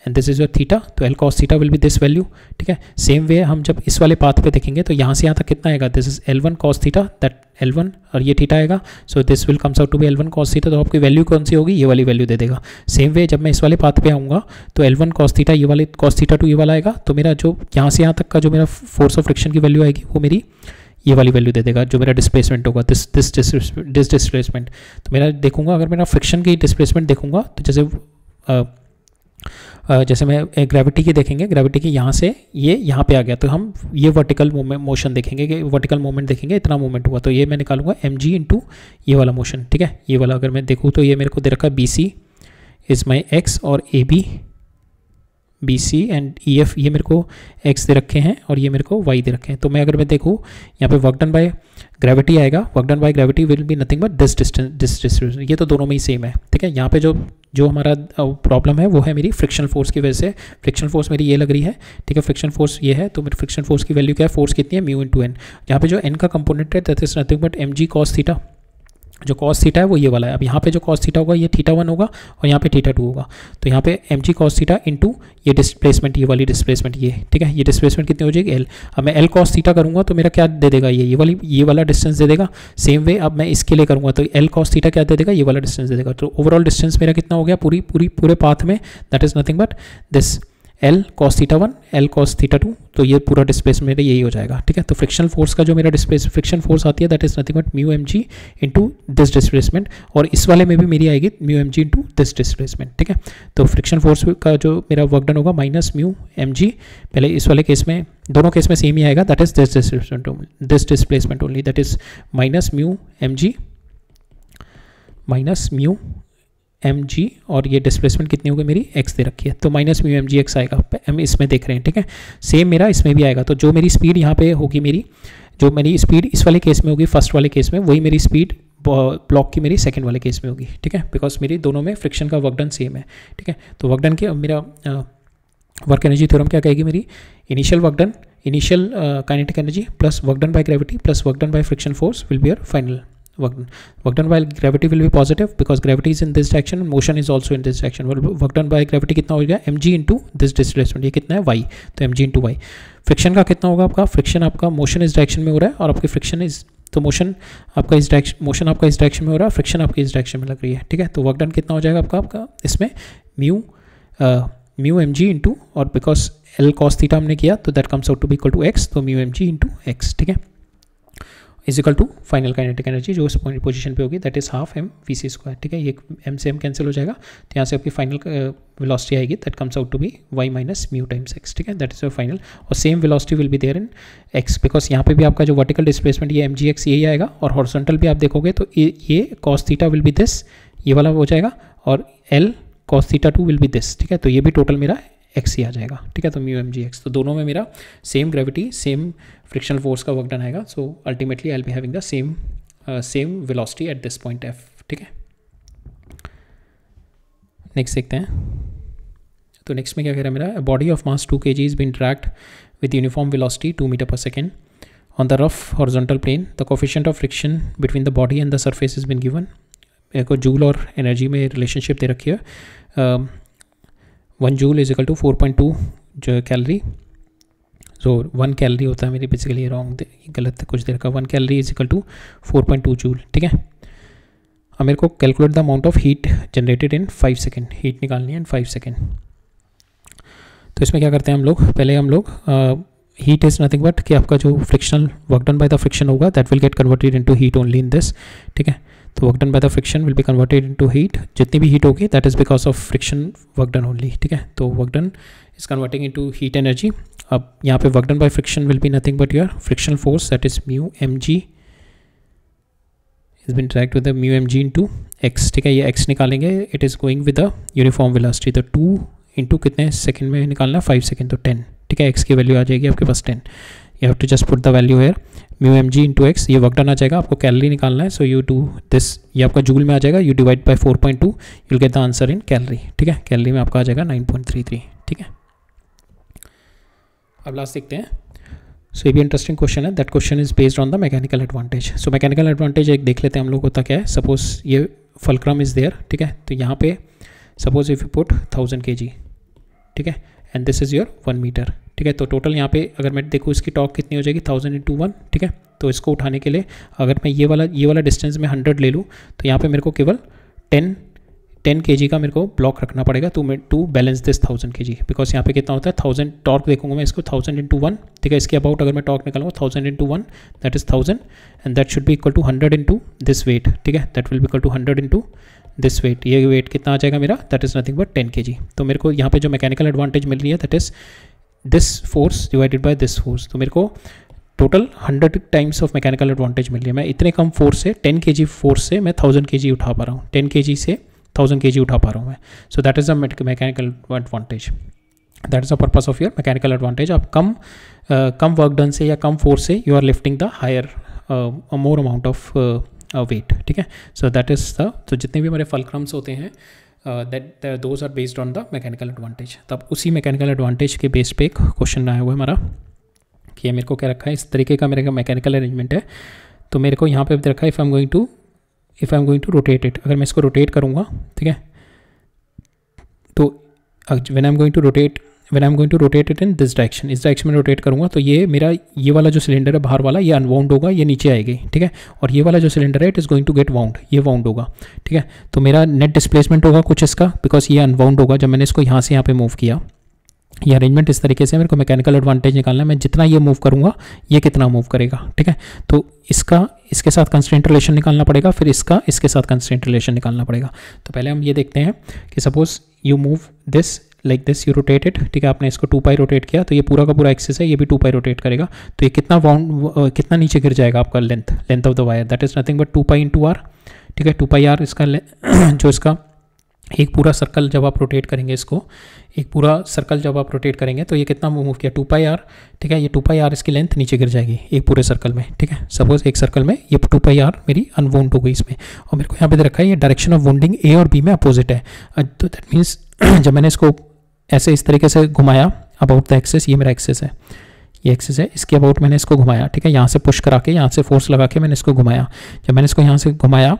and this is your theta, तो L cos theta will be this value, ठीक है। सेम वे हम जब इस वाले पाथ पे देखेंगे तो यहाँ से यहाँ तक कितना आएगा, this is L1 cos theta, that L1 और ये थीटा आएगा, so this will comes out to be L1 cos theta. तो आपकी वैल्यू कौन सी होगी, ये वाली वैल्यू दे देगा। सेम वे जब मैं इस वाले पाथ पे आऊँगा तो L1 cos थीटा ये वाले cos थीटा 2 ये वाला आएगा, तो मेरा जो यहाँ से यहाँ तक का जो मेरा फोर्स ऑफ फ्रिक्शन की वैल्यू आएगी वो मेरी ये वाली वैल्यू दे देगा, जो मेरा डिस्प्लेसमेंट होगा दिस डिस्प्लेसमेंट। तो मेरा देखूंगा, अगर मेरा फ्रिक्शन की डिस्प्लेसमेंट देखूंगा तो जैसे मैं ग्रेविटी की देखेंगे, ग्रेविटी की यहाँ से ये यहाँ पे आ गया, तो हम ये वर्टिकल मोशन देखेंगे कि वर्टिकल मूवमेंट देखेंगे, इतना मूवमेंट हुआ, तो ये मैं निकालूंगा mg इंटू ये वाला मोशन, ठीक है। ये वाला अगर मैं देखूँ तो ये मेरे को दे रखा है BC इज़ माई x और AB, BC एंड EF ये मेरे को x दे रखे हैं और ये मेरे को y दे रखे हैं। तो मैं अगर मैं देखूँ यहाँ पे वर्क डन बाय ग्रेविटी आएगा, work done by gravity will be nothing but this distance, ये तो दोनों में ही सेम है, ठीक है। यहाँ पे जो हमारा प्रॉब्लम है वो है मेरी फ्रिक्शन फोर्स की वजह से। फ्रिक्शन फोर्स मेरी ये लग रही है, ठीक है, फ्रिक्शन फोर्स ये है, तो मेरी फ्रिक्शन फोर्स की वैल्यू क्या है, फोर्स कितनी है, म्यू इंटू एन। यहाँ पे जो एन का कंपोनेंट है that is nothing but mg cos theta, जो cos थीटा है वो ये वाला है। अब यहाँ पे जो cos थीटा होगा ये थीटा 1 होगा और यहाँ पे थीटा 2 होगा, तो यहाँ पे mg cos थीटा इंटू ये डिस्प्लेसमेंट, ये वाली डिस्प्लेसमेंट ये, ठीक है, ये डिस्प्लेसमेंट कितनी हो जाएगी L। अब मैं L cos थीटा करूँगा तो मेरा क्या दे देगा, ये वाला डिस्टेंस दे देगा। सेम वे अब मैं इसके लिए करूँगा तो L cos थीटा क्या दे देगा, ये वाला डिस्टेंस दे देगा। तो ओवरऑल डिस्टेंस मेरा कितना हो गया पूरे पाथ में, that is nothing but this L cos theta 1 L cos theta 2, तो ये पूरा डिस्प्लेसमेंट मेरा यही हो जाएगा, ठीक है। तो फ्रिक्शन फोर्स का जो मेरा फ्रिक्शन फोर्स आती है that is nothing but mu mg into this displacement, और इस वाले में भी मेरी आएगी mu mg into this displacement, ठीक है। तो फ्रिक्शन फोर्स का जो मेरा वर्क डन होगा माइनस म्यू mg, पहले इस वाले केस में दोनों केस में सेम ही आएगा, that is this displacement only, that is minus mu mg minus mu mg, और ये डिस्प्लेसमेंट कितनी होगी मेरी x दे रखी है, तो माइनस म्यू mg x आएगा, हम इसमें देख रहे हैं, ठीक है। सेम मेरा इसमें भी आएगा, तो जो मेरी स्पीड यहाँ पे होगी जो मेरी स्पीड इस वाले केस में होगी फर्स्ट वाले केस में, वही मेरी स्पीड ब्लॉक की मेरी सेकंड वाले केस में होगी, ठीक है, बिकॉज मेरी दोनों में फ्रिक्शन का वर्क डन सेम है, ठीक है। तो वर्क डन के मेरा वर्क एनर्जी थ्योरम क्या कहेगी मेरी, initial work done, initial kinetic energy plus work done by gravity plus work done by friction force will be your final work done. Work done by gravity will be positive because gravity is in this direction and motion is also in this direction. Work done by gravity कितना हो गया, mg into this displacement, ये कितना है y, तो mg into y। Friction का कितना होगा आपका, फ्रिक्शन आपका मोशन इस डायरेक्शन में हो रहा है और आपकी फ्रिक्शन इज तो मोशन आपका इस डायरेक्शन में हो रहा है, फ्रिक्शन आपकी इस डायरेक्शन में लग रही है, ठीक है। तो वर्क डन कितना हो जाएगा आपका इसमें म्यू एम जी इंटू, और बिकॉज एल कॉस थीटा हमने किया तो that comes out to be equal to x, तो mu M G into x, ठीक है, is equal to final kinetic energy जो इस पोजीशन पे होगी that is half m v c square, ठीक है। ये एम से एम कैंसिल हो जाएगा, तो यहाँ से आपकी फाइनल वेलोसिटी आएगी that comes out to be y minus mu times x, ठीक है, दैट इज योर फाइनल। और same velocity will be there in x, because यहाँ पे भी आपका जो वर्टिकल डिस्प्लेसमेंट ये एम जी एक्स यही आएगा, और हॉरिजॉन्टल भी आप देखोगे तो ये cos theta will be this, ये वाला हो जाएगा, और L cos theta 2 will be this, ठीक है। तो ये भी टोटल मेरा एक्स ही आ जाएगा, ठीक है। तो म्यू एम जी एक्स, तो दोनों में मेरा same gravity same frictional force का वर्क डन आएगा, so ultimately I will be having the same velocity at this point F, ठीक है। नेक्स्ट देखते हैं, तो नेक्स्ट में क्या कह रहा है मेरा, body of mass 2 kg is been dragged with uniform velocity 2 metre per second on the rough horizontal plane, the coefficient of friction between the body and the surface is been given. मेरे को joule और energy में relationship दे रखी है, 1 joule is equal to 4.2 जो calorie, सो 1 calorie होता है मेरी, बेसिकली रॉन्ग गलत कुछ देर का, 1 calorie is equal to 4.2 joule, ठीक है। अब मेरे को calculate the amount of heat generated in 5 second, heat निकालनी है इन 5 सेकेंड। तो इसमें क्या करते हैं हम लोग, पहले हम लोग हीट इज़ नथिंग बट कि आपका जो frictional work done by the friction होगा that will get converted into heat only in this, ठीक है। तो work done by the friction will be converted into heat, जितनी भी हीट होगी that is because of friction work done only, ठीक है। तो work done is converting into heat energy. अब यहाँ पे work done by friction will be nothing but your frictional force that is mu M g is been dragged with the mu M G into x, ठीक है। ये x निकालेंगे, it is going with the uniform velocity, तो 2 into कितने second में निकालना, 5 second, तो 10, ठीक है। एक्स की वैल्यू आ जाएगी आपके पास 10, you have to just put the value here, mu M G into x, ये वर्क डन आ जाएगा, आपको कैलोरी निकालना है, सो यू डू दिस, ये आपका जूल में आ जाएगा, you divide by 4.2, you will get the answer in calorie, ठीक है। कैलोरी में आपका आ जाएगा 9.33, ठीक है। अब लास्ट देखते हैं, सो ये भी इंटरेस्टिंग क्वेश्चन है, that question is based on the mechanical advantage. So mechanical advantage एक देख लेते हैं हम लोग, होता क्या है, सपोज ये फुलक्रम इज देयर, ठीक है। तो यहाँ पे suppose if you put 1000 kg, ठीक है, and this is your 1 metre, ठीक है। तो टोटल यहाँ पे अगर मैं देखूँ इसकी टॉर्क कितनी हो जाएगी, 1000 × 1, ठीक है। तो इसको उठाने के लिए अगर मैं ये वाला डिस्टेंस में 100 ले लूँ, तो यहाँ पे मेरे को केवल 10 kg का मेरे को ब्लॉक रखना पड़ेगा to balance this 1000 kg, because यहाँ पे कितना होता है 1000 टॉर्क देखूंगा मैं इसको 1000 × 1, ठीक है। इसके अबाउट अगर मैं टॉर्क निकालूंगा 1000 × 1 that is 1000, and that should be equal to 100 × this weight, ठीक है, that will be equal to 100 × this weight. ये वेट कितना आ जाएगा मेरा, that is nothing but 10 kg। तो मेरे को यहाँ पे जो मैकेनिकल एडवांटेज मिल रही है that is this force divided by this force, तो मेरे को total 100 times of mechanical advantage मिल रही है। मैं इतने कम फोर्स से 10 kg फोर्स से मैं 1000 kg उठा पा रहा हूँ, 10 kg से 1000 kg उठा पा रहा हूँ मैं, so that is a mechanical advantage, that is the purpose of your mechanical advantage. आप कम वर्क डन से या कम फोर्स से you are lifting the higher more amount of weight, ठीक है। सो दैट इज़ द, तो जितने भी हमारे फलक्रम्स होते हैं that those are based on the mechanical advantage. तब उसी मैकेनिकल एडवांटेज के बेस पे एक क्वेश्चन आया हुआ है हमारा, कि ये मेरे को क्या रखा है, इस तरीके का मेरे का मैकेनिकल अरेंजमेंट है। तो मेरे को यहाँ पे रखा है if I am going to rotate it, अगर मैं इसको रोटेट करूँगा, ठीक है, तो when I am going to rotate it in this direction, इस डायरेक्शन में रोटेट करूँगा, तो ये मेरा ये वाला जो सिलेंडर है बाहर वाला, ये अनवाउंड होगा, ये नीचे आएगी, ठीक है। और ये वाला जो सिलेंडर है it is going to get wound, ये वाउंड होगा, ठीक है। तो मेरा नेट डिस्प्लेसमेंट होगा कुछ इसका, बिकॉज ये अनवाउंड होगा जब मैंने इसको यहाँ से यहाँ पे मूव किया। ये अरेंजमेंट इस तरीके से मेरे को मैकेनिकल एडवांटेज निकालना है, मैं जितना ये मूव करूँगा ये कितना मूव करेगा, ठीक है। तो इसके साथ कंस्ट्रेंट रिलेशन निकालना पड़ेगा, फिर इसके साथ कंस्ट्रेंट रिलेशन निकालना पड़ेगा। तो पहले हम ये देखते हैं कि suppose you move this like this, you rotate it, ठीक है। आपने इसको 2π रोटेट किया, तो ये पूरा का पूरा एक्सिस है, ये भी 2π रोटेट करेगा, तो ये कितना नीचे गिर जाएगा आपका length of the wire, that is nothing but 2π × r, ठीक है। 2πr इसका जो इसका एक पूरा सर्कल जब आप रोटेट करेंगे, इसको एक पूरा सर्कल जब आप रोटेट करेंगे तो ये कितना मूव किया 2πr, ठीक है। ये 2πr इसकी लेंथ नीचे गिर जाएगी एक पूरे सर्कल में, ठीक है। सपोज एक सर्कल में ये 2πr मेरी अनवाउंड हो गई इसमें, और मेरे को यहाँ पे दे रखा है ये डायरेक्शन ऑफ वाउंडिंग ए और बी में अपोजिट है। तो दैट मीन्स जब मैंने इसको ऐसे इस तरीके से घुमाया अबाउट द एक्सिस, ये मेरा एक्सिस है, ये एक्सिस है, इसके अबाउट मैंने इसको घुमाया, ठीक है। यहाँ से पुश करा के, यहाँ से फोर्स लगा के मैंने इसको घुमाया। जब मैंने इसको यहाँ से घुमाया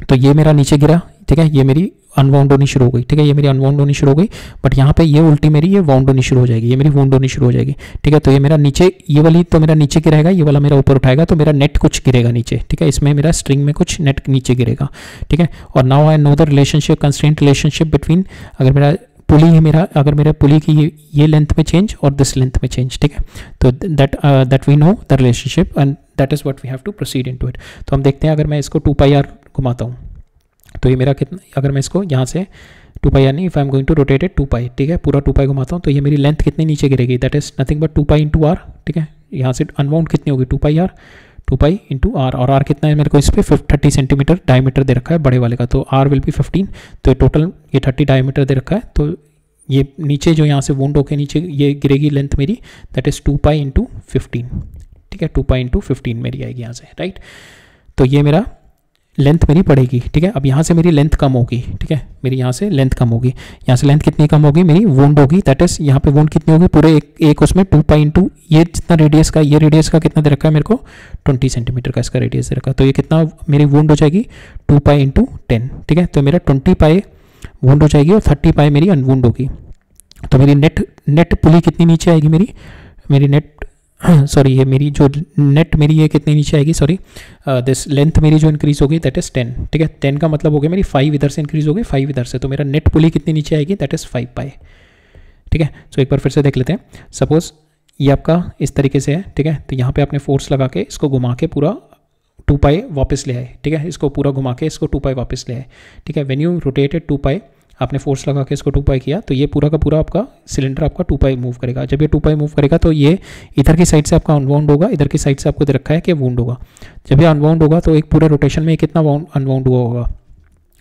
तो ये मेरा नीचे गिरा, ठीक है, ये मेरी अनवाउंड होनी शुरू हो गई, ठीक है, ये मेरी अनवाउंड होनी शुरू हो गई, बट यहाँ पे ये उल्टी मेरी ये वाउंड होनी शुरू हो जाएगी, ये मेरी वाउंड होनी शुरू हो जाएगी, ठीक है। तो ये मेरा नीचे, ये वाली तो मेरा नीचे गिरेगा, ये वाला मेरा ऊपर उठाएगा, तो मेरा नेट कुछ गिरेगा नीचे, ठीक है, इसमें मेरा स्ट्रिंग में कुछ नेट नीचे गिरेगा, ठीक है। और now I know the relationship, constraint relationship between, अगर मेरा पुली है मेरा, अगर मेरा पुली की ये लेंथ में चेंज और दिस लेंथ में चेंज, ठीक है, तो that we know the relationship and that is what we have to proceed into it. तो हम देखते हैं, अगर मैं इसको 2πr घुमाता हूँ तो ये मेरा कितना, अगर मैं इसको यहाँ से 2πr नहीं, if I am going to rotate it 2π, ठीक है, पूरा 2π घुमाता हूँ तो ये मेरी लेंथ कितनी नीचे गिरेगी, that is nothing but 2π into r, ठीक है। यहाँ से अनबाउंड कितनी होगी 2πr, 2π इंटू आर, और आर कितना है मेरे को इस पर 30 सेंटीमीटर डायमीटर दे रखा है बड़े वाले का, तो आर विल बी 15, तो टोटल ये 30 डायमीटर दे रखा है, तो ये नीचे जो यहाँ से वुंड होके नीचे ये गिरेगी लेंथ मेरी, दैट इज 2π इंटू 15, ठीक है, 2π इंटू 15 मेरी आएगी यहाँ से, राइट। तो ये मेरा लेंथ मेरी पड़ेगी, ठीक है। अब यहाँ से मेरी लेंथ कम होगी, ठीक है, मेरी यहाँ से लेंथ कम होगी, यहाँ से लेंथ कितनी कम होगी मेरी, वुंड होगी, दैट इज यहाँ पे वुंड कितनी होगी, पूरे एक उसमें 2π इंटू ये जितना रेडियस का, ये रेडियस का कितना दे रखा है मेरे को 20 सेंटीमीटर का इसका रेडियस दे रखा है, तो ये कितना मेरी वुंड हो जाएगी 2π इंटू 10, ठीक है। तो मेरा 20π वुंड हो जाएगी और 30π मेरी अनवुंड होगी, तो मेरी नेट पुली कितनी नीचे आएगी मेरी नेट सॉरी ये मेरी जो नेट मेरी ये कितनी नीचे आएगी, सॉरी दिस लेंथ मेरी जो इंक्रीज होगी दैट इज 10, ठीक है। 10 का मतलब हो गया मेरी 5 इधर से इंक्रीज हो गई, 5 इधर से, तो मेरा नेट पुली कितनी नीचे आएगी, दैट इज 5π, ठीक है। सो एक बार फिर से देख लेते हैं, सपोज ये आपका इस तरीके से है, ठीक है, तो यहाँ पे आपने फोर्स लगा के इसको घुमा के पूरा 2π वापस ले आए, ठीक है, इसको पूरा घुमा के इसको 2π वापस ले आए, ठीक है। व्हेन यू रोटेटेड 2π, आपने फोर्स लगा के इसको 2π किया, तो ये पूरा का पूरा आपका सिलेंडर आपका 2π मूव करेगा। जब ये 2π मूव करेगा तो ये इधर की साइड से आपका अनवाउंड होगा, इधर की साइड से आपको दे रखा है कि वुंड होगा। जब ये अनवाउंड होगा तो एक पूरे रोटेशन में कितना अनवाउंड हुआ होगा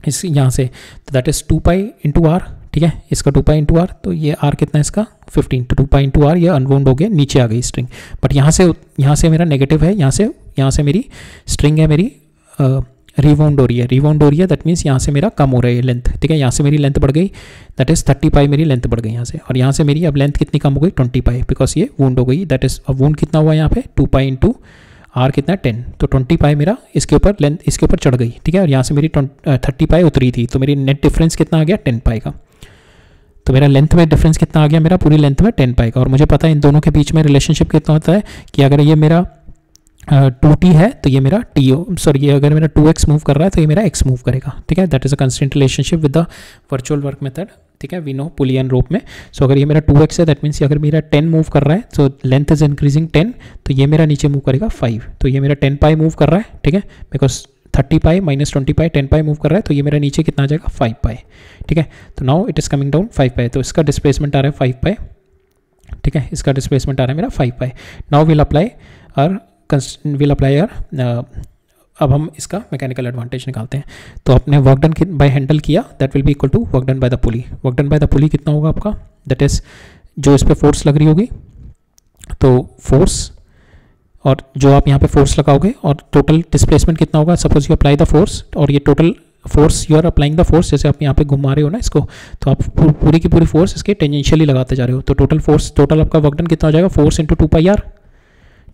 इस यहाँ से, तो दैट इज 2π इंटू आर, ठीक है, इसका 2π इंटू आर, तो ये आर कितना है इसका 15, तो 2π इंटू आर, ये अनवाउंड हो गया, नीचे आ गई स्ट्रिंग, बट यहाँ से मेरा नेगेटिव है, यहाँ से मेरी स्ट्रिंग है मेरी रिवाउंड हो रही है, दैट मीन्स यहाँ से मेरा कम हो रहा है लेंथ, ठीक है, यहाँ से मेरी लेंथ बढ़ गई, दैट इज 30π मेरी लेंथ बढ़ गई यहाँ से, और यहाँ से मेरी अब लेंथ कितनी कम हो गई 20π, बिकॉज ये वुंड हो गई, दैट इज अब वुंड कितना हुआ यहाँ पे 2π इंटू आर कितना 10, तो 20π मेरा इसके ऊपर लेंथ इसके ऊपर चढ़ गई, ठीक है, और यहाँ से मेरी 30π उतरी थी, तो मेरी नेट डिफरेंस कितना आ गया 10π का, तो मेरा लेंथ में डिफरेंस कितना आ गया मेरा पूरी लेंथ में 10π का। और मुझे पता है इन दोनों के बीच में रिलेशनशिप कितना होता है कि अगर ये मेरा 2t है तो ये मेरा t, सॉरी ये अगर मेरा 2x मूव कर रहा है तो ये मेरा x मूव करेगा, ठीक है, that is a constant relationship with the virtual work method, ठीक है, we know pulley and rope में। सो अगर ये मेरा 2x है, दैट मीन्स अगर मेरा 10 मूव कर रहा है, तो लेंथ इज इंक्रीजिंग 10, तो ये मेरा नीचे मूव करेगा 5, तो ये मेरा 10π मूव कर रहा है, ठीक है, बिकॉज 30π माइनस 20π 10π मूव कर रहा है, तो ये मेरा नीचे कितना आ जाएगा 5π, ठीक है। तो now it is coming down 5π, तो इसका डिस्प्लेसमेंट आ रहा है 5π, ठीक है, इसका डिस्प्लेसमेंट आ रहा है मेरा 5π। नाउ विल अप्लाई अब हम इसका मैकेनिकल एडवांटेज निकालते हैं। तो आपने वर्क डन बाय हैंडल किया, that will be equal to work done by the pulley. Work done by the pulley कितना होगा आपका, दैट इज जो इस पर फोर्स लग रही होगी, तो फोर्स और जो आप यहाँ पे फोर्स लगाओगे और टोटल डिस्प्लेसमेंट कितना होगा, suppose you apply the force और ये total force you are applying the force, जैसे आप यहाँ पे घुमा रहे हो ना इसको, तो आप पूरी की पूरी फोर्स इसके टेंजेंशियली लगाते जा रहे हो, तो टोटल फोर्स टोटल आपका वर्क डन कितना हो जाएगा, फोर्स इंटू 2πr,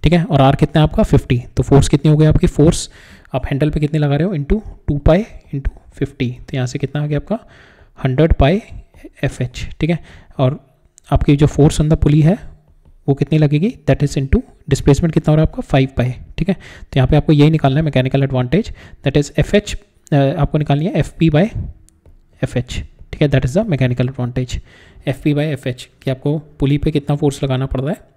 ठीक है, और आर कितना है आपका 50, तो फोर्स कितनी हो गई आपकी, फोर्स आप हैंडल पे कितनी लगा रहे हो इंटू 2π इंटू 50, तो यहाँ से कितना आ गया आपका 100π FH, ठीक है, और आपकी जो फोर्स ऑन द पुली है वो कितनी लगेगी, दैट इज इंटू डिस्प्लेसमेंट कितना हो रहा है आपका 5π, ठीक है। तो यहाँ पे आपको यही निकालना है mechanical advantage, that is FH आपको निकालनी है FP/FH, ठीक है, that is the mechanical advantage FP/FH, कि आपको पुली पे कितना फोर्स लगाना पड़ रहा है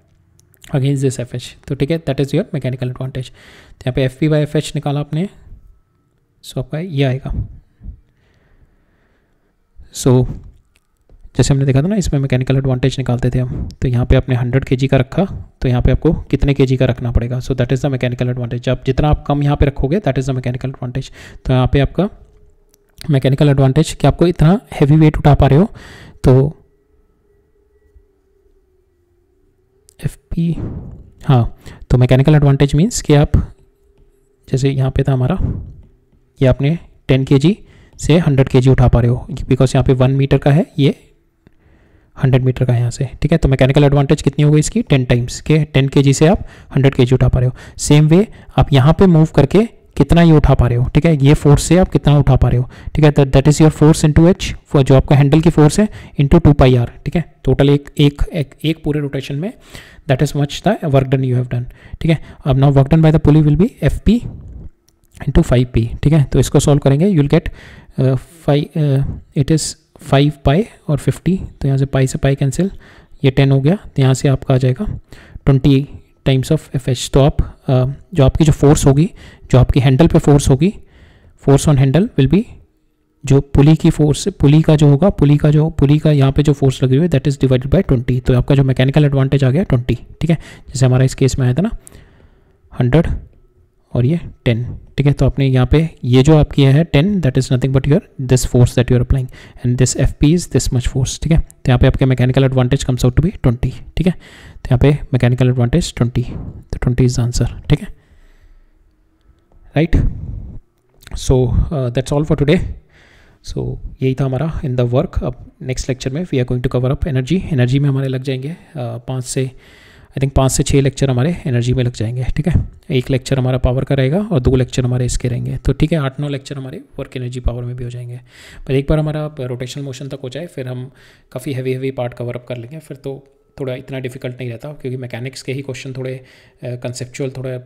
अगेंस्ट दिस FH, तो ठीक है, that is your mechanical advantage. तो यहाँ पे FP/FH निकाला आपने, सो आपका ये आएगा। सो जैसे हमने देखा था ना, इसमें मैकेनिकल एडवांटेज निकालते थे हम, तो यहाँ पे आपने 100 kg का रखा, तो यहाँ पे आपको कितने kg का रखना पड़ेगा, सो that is the mechanical advantage. अब जितना आप कम यहाँ पे रखोगे that is the mechanical advantage. तो यहाँ पे आपका मैकेनिकल एडवांटेज कि आपको इतना हैवी वेट उठा पा रहे हो, तो FP, हाँ, तो मैकेनिकल एडवांटेज मीन्स कि आप जैसे यहाँ पे था हमारा, ये आपने 10 kg से 100 kg उठा पा रहे हो, बिकॉज यहाँ पे 1 मीटर का है, ये 100 मीटर का है यहाँ से, ठीक है। तो मैकेनिकल एडवांटेज कितनी हो गई इसकी 10 टाइम्स के, 10 kg से आप 100 kg उठा पा रहे हो। सेम वे आप यहाँ पे मूव करके कितना ये उठा पा रहे हो, ठीक है, ये फोर्स से आप कितना उठा पा रहे हो, ठीक है, that is your force into H, जो आपका हैंडल की फोर्स है, इंटू 2πr, ठीक है, टोटल एक पूरे रोटेशन में, that is much the work done you have done, ठीक है। अब now work done by the pulley will be FP into 5P, ठीक है। तो इसको सॉल्व करेंगे, you will get it is 5 पाई और 50, तो यहाँ से पाई से पाई कैंसिल, ये 10 हो गया, तो यहाँ से आपका आ जाएगा 20 टाइम्स ऑफ FH। तो आप जो आपकी जो फोर्स होगी, जो आपकी हैंडल पे फोर्स होगी, force on handle will be, जो पुली की फोर्स, पुली का जो होगा, पुली का यहाँ पे जो फोर्स लगी हुई है दैट इज़ डिवाइडेड बाय 20, तो आपका जो मैकेनिकल एडवांटेज आ गया 20, ठीक है, जैसे हमारा इस केस में आया था ना 100 और ये 10, ठीक है। तो आपने यहाँ पे ये जो आपकी है 10, that is nothing but your this force that you are applying, and this FP is this much force, ठीक है। तो यहाँ पे आपके mechanical advantage comes out to be 20, ठीक है। तो यहाँ पे मैकेनिकल एडवांटेज 20, तो 20 इज द आंसर, ठीक है, right. So that's all for today. So यही था हमारा इन द वर्क। अब नेक्स्ट लेक्चर में we are going to cover up energy में हमारे लग जाएंगे 5 से 6 लेक्चर हमारे एनर्जी में लग जाएंगे, ठीक है। एक लेक्चर हमारा पावर का रहेगा और 2 लेक्चर हमारे इसके रहेंगे, तो ठीक है 8-9 लेक्चर हमारे वर्क एनर्जी पावर में भी हो जाएंगे। पर एक बार हमारा रोटेशनल मोशन तक हो जाए फिर हम काफ़ी हैवी पार्ट कवर अप कर लेंगे, फिर तो थोड़ा इतना डिफिकल्ट नहीं रहता, क्योंकि मैकेनिक्स के ही क्वेश्चन थोड़े कंसेप्चुअल, थोड़ा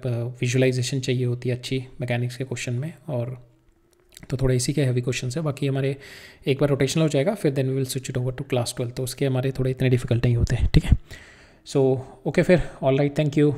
विजुअलाइजेशन चाहिए होती है अच्छी मैकेनिक्स के क्वेश्चन में, और तो थोड़ा इसी के हैवी क्वेश्चन है। बाकी हमारे एक बार रोटेशनल हो जाएगा फिर then we will switch it over to class 12, तो उसके हमारे थोड़े इतने डिफिकल्ट नहीं होते, ठीक है। सो ओके फिर, ऑल राइट, थैंक यू।